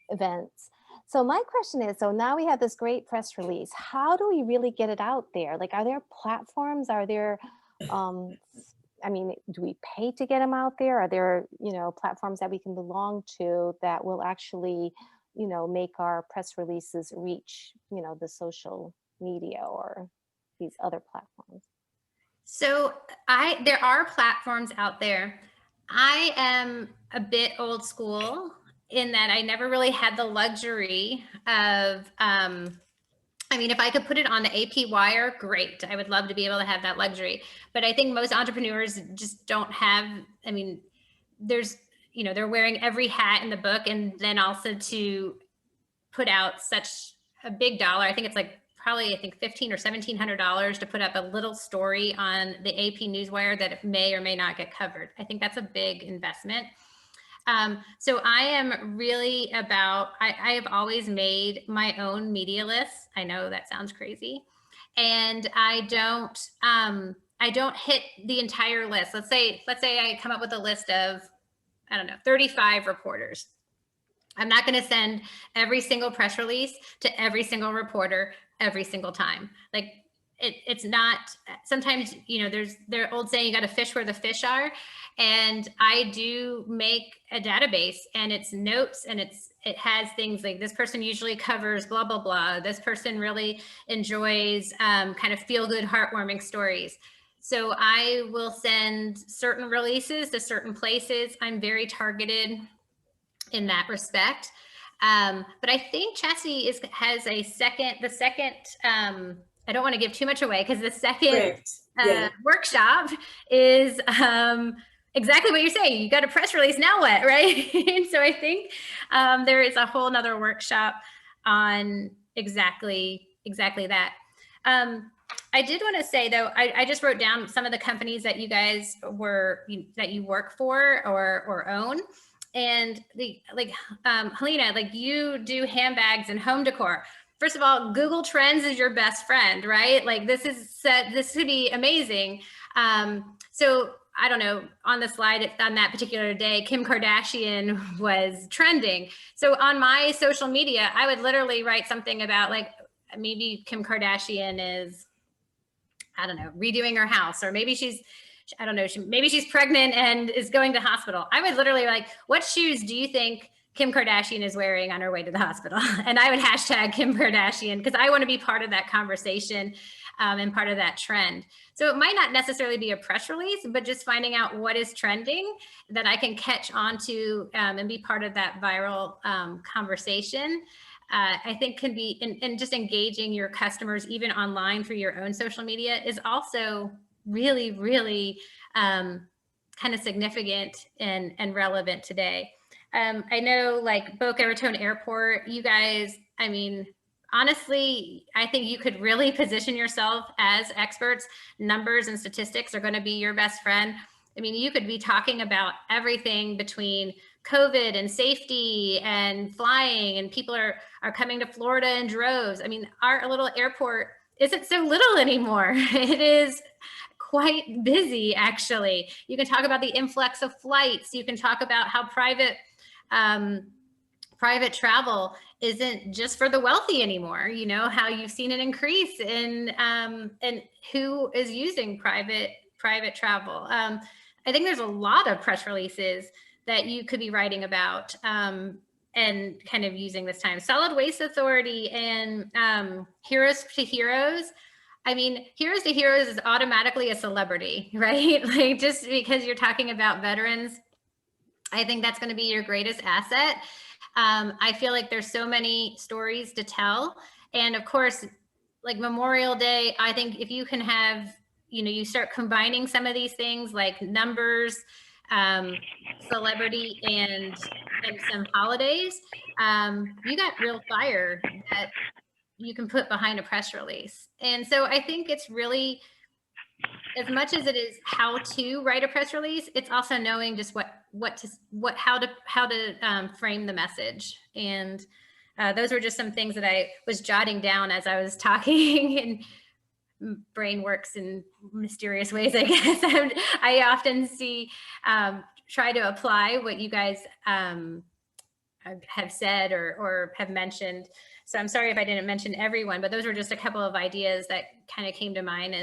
Speaker 6: events. So my question is, so now we have this great press release. How do we really get it out there? Like, are there platforms? Are there, do we pay to get them out there? Are there, platforms that we can belong to that will actually, make our press releases reach, the social media or these other platforms?
Speaker 2: So there are platforms out there. I am a bit old school in that I never really had the luxury of, if I could put it on the AP Wire, great. I would love to be able to have that luxury. But I think most entrepreneurs just don't have, they're wearing every hat in the book, and then also to put out such a big dollar. I think it's like probably $1,500 or $1,700 to put up a little story on the AP Newswire that may or may not get covered. I think that's a big investment. So I am really about, I have always made my own media lists. I know that sounds crazy. And I don't hit the entire list. Let's say I come up with a list of, 35 reporters. I'm not going to send every single press release to every single reporter every single time. Like it's not, sometimes, there's their old saying, you got to fish where the fish are. And I do make a database, and it's notes, and it has things like, this person usually covers blah, blah, blah. This person really enjoys kind of feel good, heartwarming stories. So I will send certain releases to certain places. I'm very targeted in that respect. But I think Chastity has the second, I don't want to give too much away, because the second workshop is exactly what you're saying. You got a press release, now what, right? And so I think there is a whole nother workshop on exactly that. I did want to say, though, I just wrote down some of the companies that you guys that you work for or own. And Helena, like you do handbags and home decor. first of all, Google Trends is your best friend, right? Like this could be amazing. So I don't know, on the slide on that particular day, Kim Kardashian was trending. So on my social media, I would literally write something about like, maybe Kim Kardashian is, I don't know, redoing her house, or maybe she's, I don't know, maybe she's pregnant and is going to hospital. I would literally like, what shoes do you think Kim Kardashian is wearing on her way to the hospital? And I would hashtag Kim Kardashian because I want to be part of that conversation and part of that trend. So it might not necessarily be a press release, but just finding out what is trending that I can catch onto and be part of that viral conversation. I think can be, and just engaging your customers even online through your own social media is also really, really kind of significant and relevant today. I know like Boca Raton Airport, you guys, I mean, honestly, I think you could really position yourself as experts. Numbers and statistics are going to be your best friend. I mean, you could be talking about everything between COVID and safety and flying, and people are coming to Florida in droves. I mean, our little airport isn't so little anymore. It is quite busy, actually. You can talk about the influx of flights. You can talk about how private travel isn't just for the wealthy anymore. You know, how you've seen an increase in who is using private travel. I think there's a lot of press releases that you could be writing about and kind of using this time. Solid Waste Authority and Heroes to Heroes. I mean, Heroes to Heroes is automatically a celebrity, right? Like just because you're talking about veterans, I think that's going to be your greatest asset. I feel like there's so many stories to tell. And of course, like Memorial Day, I think if you can have, you know, you start combining some of these things like numbers, celebrity, and some holidays, you got real fire that you can put behind a press release. And so I think it's really, as much as it is how to write a press release, it's also knowing just how to frame the message. And those were just some things that I was jotting down as I was talking, and brain works in mysterious ways, I guess. I often see, try to apply what you guys have said or have mentioned. So I'm sorry if I didn't mention everyone, but those were just a couple of ideas that kind of came to mind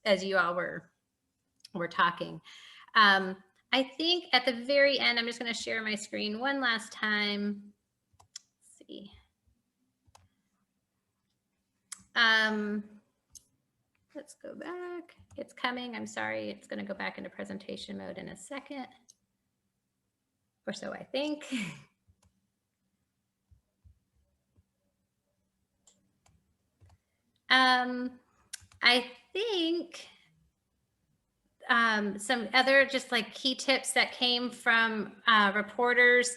Speaker 2: as you all were talking. I think at the very end, I'm just going to share my screen one last time. Let's see. Let's go back. It's coming. I'm sorry. It's going to go back into presentation mode in a second, or so I think. I think some other just like key tips that came from reporters.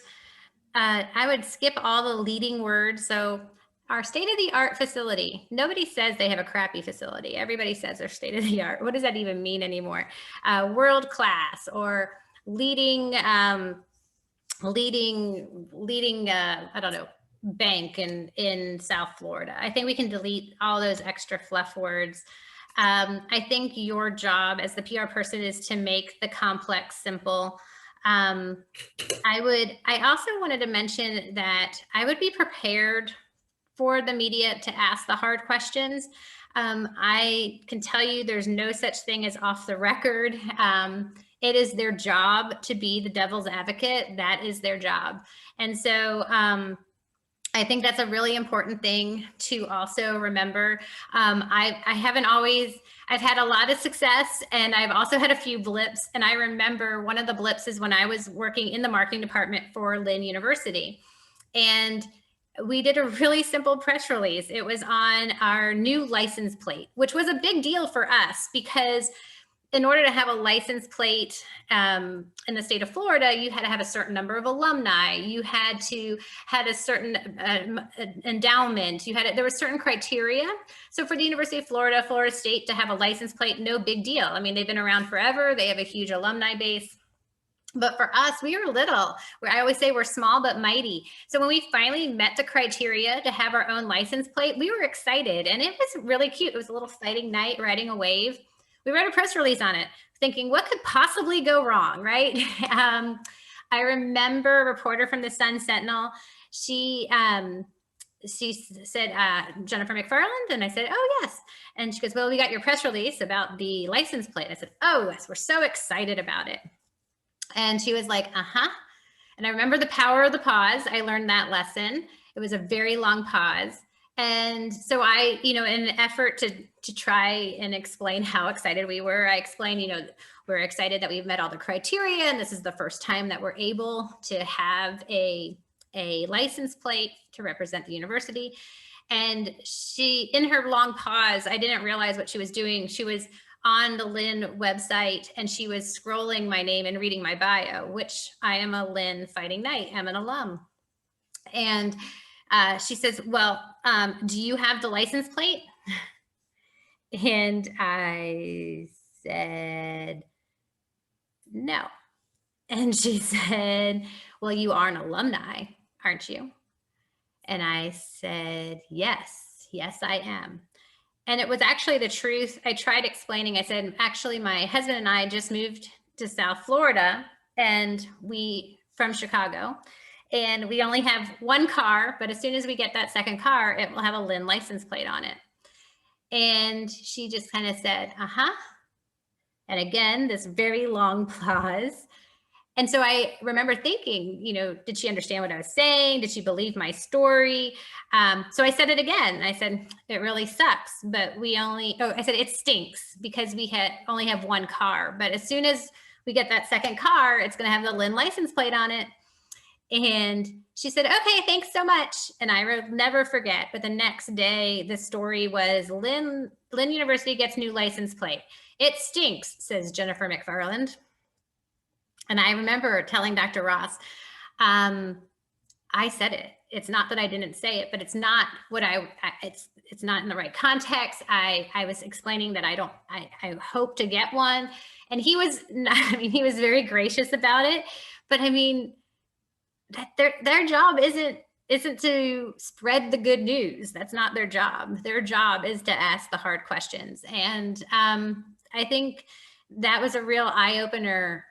Speaker 2: I would skip all the leading words. So our state-of-the-art facility. Nobody says they have a crappy facility. Everybody says they're state-of-the-art. What does that even mean anymore? World-class or leading, I don't know, bank in South Florida. I think we can delete all those extra fluff words. I think your job as the PR person is to make the complex simple. I also wanted to mention that I would be prepared for the media to ask the hard questions. I can tell you there's no such thing as off the record. It is their job to be the devil's advocate. That is their job. And so I think that's a really important thing to also remember. I've had a lot of success, and I've also had a few blips. And I remember one of the blips is when I was working in the marketing department for Lynn University. And we did a really simple press release. It was on our new license plate, which was a big deal for us because in order to have a license plate in the state of Florida, you had to have a certain number of alumni. You had to have a certain endowment. There were certain criteria. So for the University of Florida, Florida State to have a license plate, no big deal. I mean, they've been around forever. They have a huge alumni base. But for us, we were little. I always say we're small but mighty. So when we finally met the criteria to have our own license plate, we were excited. And it was really cute. It was a little fighting night riding a wave. We wrote a press release on it, thinking what could possibly go wrong, right? I remember a reporter from the Sun Sentinel. She said, Jennifer McFarland? And I said, oh, yes. And she goes, well, we got your press release about the license plate. I said, oh, yes, we're so excited about it. And she was like, uh-huh. And I remember the power of the pause. I learned that lesson. It was a very long pause. And so I, in an effort to try and explain how excited we were, I explained, we're excited that we've met all the criteria, and this is the first time that we're able to have a license plate to represent the university. And she, in her long pause, I didn't realize what she was doing. She was on the Lynn website and she was scrolling my name and reading my bio, which I am a Lynn Fighting Knight. I'm an alum. And she says, well, do you have the license plate? And I said, no. And she said, well, you are an alumni, aren't you? And I said, yes, I am. And it was actually the truth. I tried explaining. I said, actually, my husband and I just moved to South Florida, and from Chicago, and we only have one car, but as soon as we get that second car, it will have a Lynn license plate on it. And she just kind of said, uh-huh. And again, this very long pause. And so I remember thinking, did she understand what I was saying? Did she believe my story? So I said it again. I said, it really sucks, but I said, it stinks because we only have one car. But as soon as we get that second car, it's going to have the Lynn license plate on it. And she said, okay, thanks so much. And I will never forget. But the next day, the story was Lynn University gets new license plate. It stinks, says Jennifer McFarland. And I remember telling Dr. Ross, I said it. It's not that I didn't say it, but it's not what it's not in the right context. I was explaining that I hope to get one. And he was very gracious about it. But their job isn't to spread the good news. That's not their job. Their job is to ask the hard questions. And I think that was a real eye-opener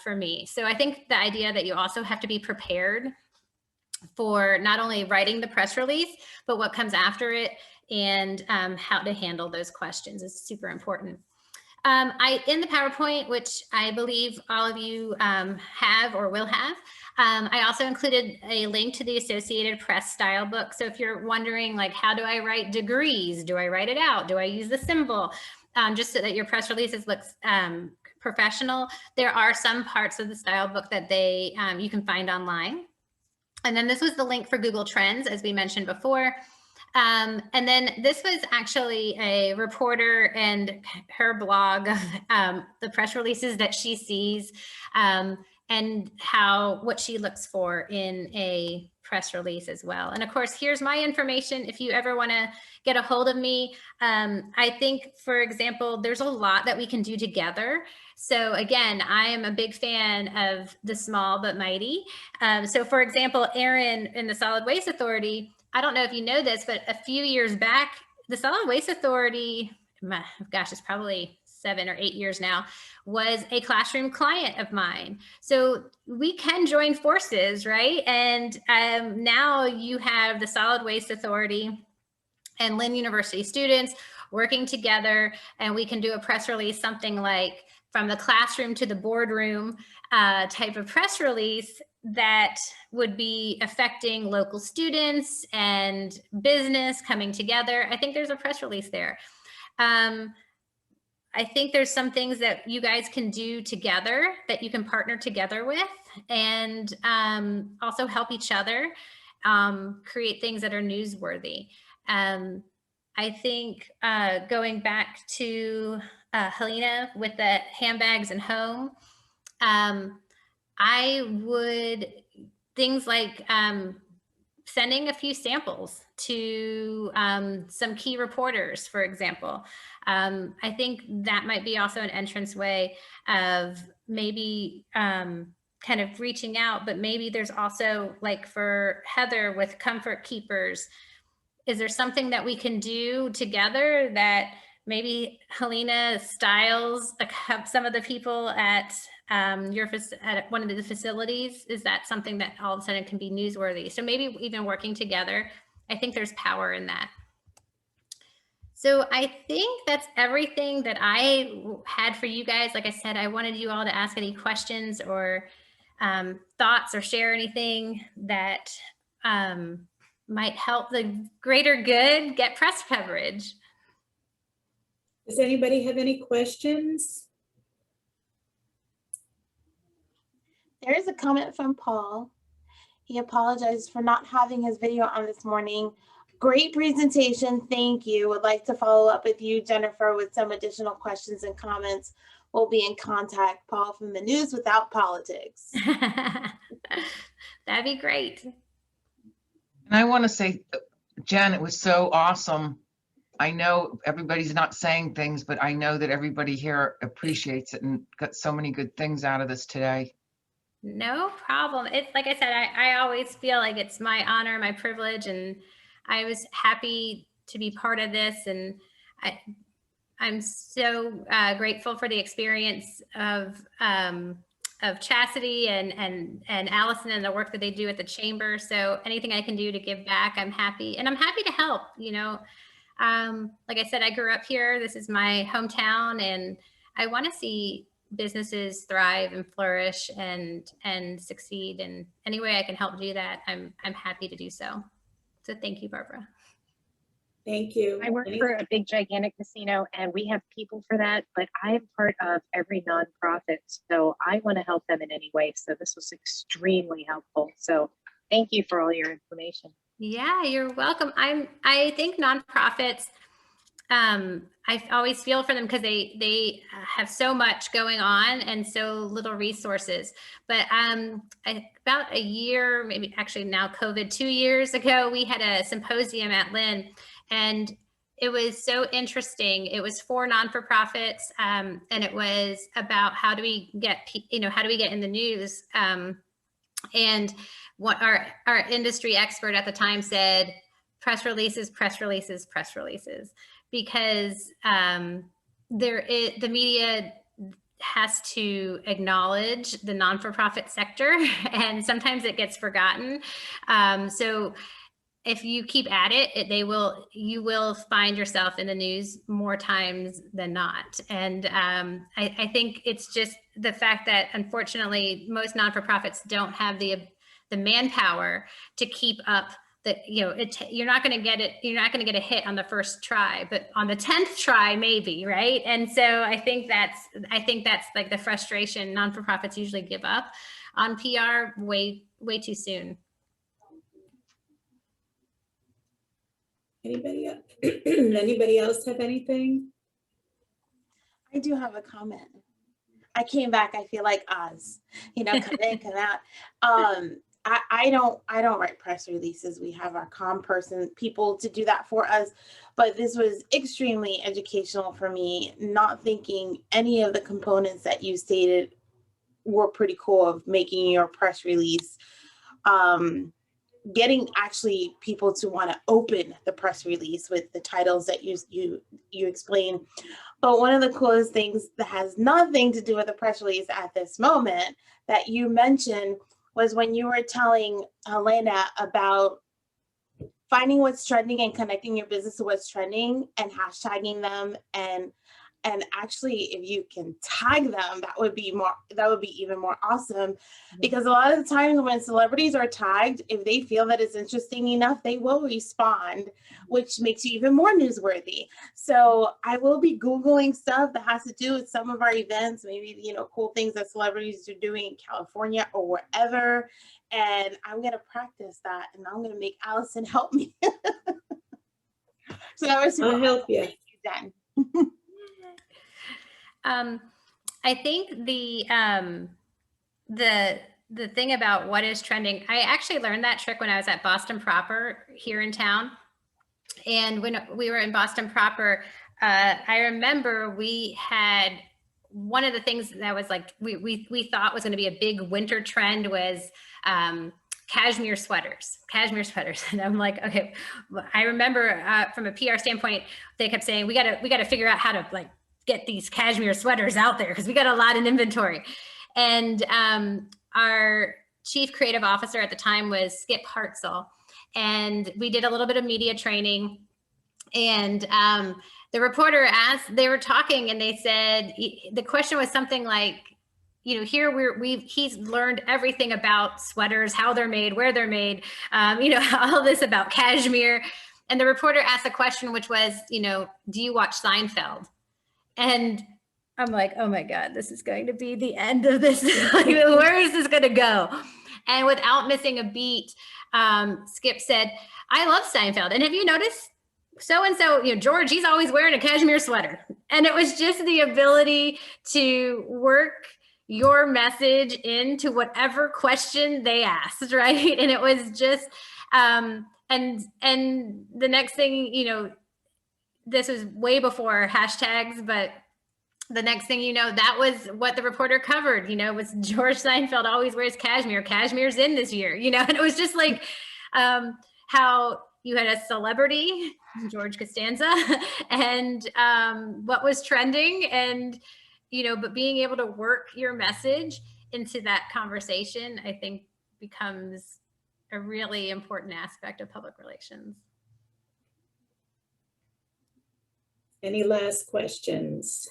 Speaker 2: for me. So I think the idea that you also have to be prepared for not only writing the press release, but what comes after it and how to handle those questions is super important. In the PowerPoint, which I believe all of you have or will have, I also included a link to the Associated Press style book. So if you're wondering, like, how do I write degrees? Do I write it out? Do I use the symbol? Just so that your press releases looks professional. There are some parts of the style book that you can find online. And then this was the link for Google Trends, as we mentioned before. And then this was actually a reporter and her blog of the press releases that she sees and what she looks for in a press release as well. And of course, here's my information if you ever want to get a hold of me. I think, for example, there's a lot that we can do together. So again, I am a big fan of the small but mighty. So for example, Erin in the Solid Waste Authority, I don't know if you know this, but a few years back, the Solid Waste Authority, gosh, it's probably 7 or 8 years now, was a classroom client of mine. So we can join forces, right? And now you have the Solid Waste Authority and Lynn University students working together, and we can do a press release, something like from the classroom to the boardroom type of press release that would be affecting local students and business coming together. I think there's a press release there. I think there's some things that you guys can do together that you can partner together with and also help each other create things that are newsworthy. I think going back to Helena with the handbags and home, I would, things like sending a few samples to some key reporters, for example. I think that might be also an entrance way of maybe kind of reaching out, but maybe there's also, like for Heather with Comfort Keepers, is there something that we can do together that maybe Helena styles some of the people at at one of the facilities? Is that something that all of a sudden can be newsworthy? So maybe even working together, I think there's power in that. So I think that's everything that I had for you guys. Like I said, I wanted you all to ask any questions or thoughts or share anything that might help the greater good get press coverage.
Speaker 1: Does anybody have any questions?
Speaker 5: There is a comment from Paul. He apologizes for not having his video on this morning. Great presentation, thank you. Would like to follow up with you, Jennifer, with some additional questions and comments. We'll be in contact. Paul from the News Without Politics.
Speaker 2: That'd be great.
Speaker 7: And I want to say, Jen, it was so awesome. I know everybody's not saying things, but I know that everybody here appreciates it and got so many good things out of this today.
Speaker 2: No problem. It's like I said, I always feel like it's my honor, my privilege, and I was happy to be part of this. And I'm so grateful for the experience of Chastity and Allison and the work that they do at the chamber. So anything I can do to give back, I'm happy, and I'm happy to help. You know, like I said, I grew up here. This is my hometown, and I want to see businesses thrive and flourish and succeed. And any way I can help do that, I'm happy to do so. So thank you, Barbara.
Speaker 1: Thank you.
Speaker 8: I work for a big, gigantic casino, and we have people for that, but I'm part of every nonprofit, so I want to help them in any way. So this was extremely helpful. So thank you for all your information.
Speaker 2: Yeah, you're welcome. I think nonprofits, I always feel for them because they have so much going on and so little resources. But about a year, maybe actually now COVID, 2 years ago, we had a symposium at Lynn, and it was so interesting. It was for non-for-profits, and it was about how do we get in the news. And what our industry expert at the time said, press releases, press releases, press releases. Because the media has to acknowledge the non-for-profit sector, and sometimes it gets forgotten. So if you keep at it, you will find yourself in the news more times than not. And I think it's just the fact that unfortunately most non-for-profits don't have the manpower to keep up. That, you know, you're not going to get it. You're not going to get a hit on the first try, but on the 10th try, maybe, right? And so I think that's like the frustration. Non-for-profits usually give up on PR way too soon.
Speaker 1: Anybody else have anything?
Speaker 5: I do have a comment. I came back, I feel like Oz, you know, come in, come out. I don't write press releases. We have our comm people to do that for us. But this was extremely educational for me, not thinking any of the components that you stated were pretty cool of making your press release. Getting actually people to want to open the press release with the titles that you explain. But one of the coolest things that has nothing to do with the press release at this moment that you mentioned was when you were telling Helena about finding what's trending and connecting your business to what's trending and hashtagging them, and actually if you can tag them, that would be even more awesome. Because a lot of the times when celebrities are tagged, if they feel that it's interesting enough, they will respond, which makes you even more newsworthy. So I will be Googling stuff that has to do with some of our events, maybe, you know, cool things that celebrities are doing in California or wherever. And I'm going to practice that, and I'm going to make Allison help me. So that was
Speaker 1: I'll help you.
Speaker 5: Jen.
Speaker 2: I think the thing about what is trending, I actually learned that trick when I was at Boston Proper here in town. And when we were in Boston Proper, I remember we had one of the things that was like, we thought was going to be a big winter trend was cashmere sweaters. And I'm like, okay, I remember from a PR standpoint, they kept saying, we got to figure out how to like get these cashmere sweaters out there because we got a lot in inventory. And our chief creative officer at the time was Skip Hartzell. And we did a little bit of media training. And the reporter asked, they were talking and they said, the question was something like, you know, here he's learned everything about sweaters, how they're made, where they're made, you know, all this about cashmere. And the reporter asked a question, which was, you know, do you watch Seinfeld? And I'm like, oh my God, this is going to be the end of this. Like, where is this going to go? And without missing a beat, Skip said, I love Seinfeld. And have you noticed so-and-so, you know, George, he's always wearing a cashmere sweater. And it was just the ability to work your message into whatever question they asked, right? And it was just, and the next thing, you know, this was way before hashtags, but the next thing you know, that was what the reporter covered, you know, was George Seinfeld always wears cashmere. Cashmere's in this year, you know, and it was just like how you had a celebrity, George Costanza, and what was trending, and, you know, but being able to work your message into that conversation, I think becomes a really important aspect of public relations.
Speaker 1: Any last questions?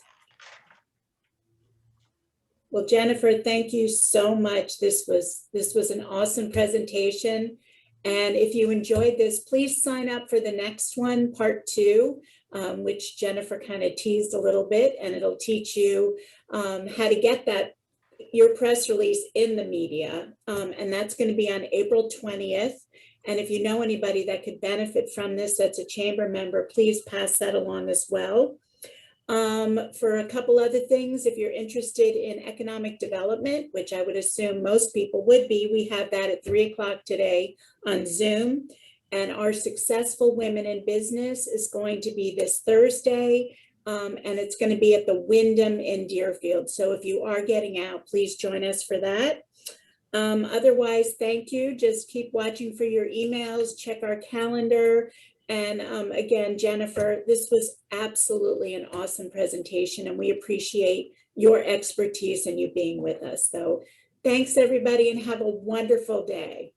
Speaker 1: Well, Jennifer, thank you so much. This was an awesome presentation. And if you enjoyed this, please sign up for the next one, part 2, which Jennifer kind of teased a little bit, and it'll teach you how to get your press release in the media. And that's going to be on April 20th. And if you know anybody that could benefit from this, that's a chamber member, please pass that along as well. For a couple other things, if you're interested in economic development, which I would assume most people would be, we have that at 3 o'clock today on Zoom. And our Successful Women in Business is going to be this Thursday, and it's going to be at the Wyndham in Deerfield. So if you are getting out, please join us for that. Otherwise, thank you. Just keep watching for your emails, check our calendar. And again, Jennifer, this was absolutely an awesome presentation, and we appreciate your expertise and you being with us. So thanks, everybody, and have a wonderful day.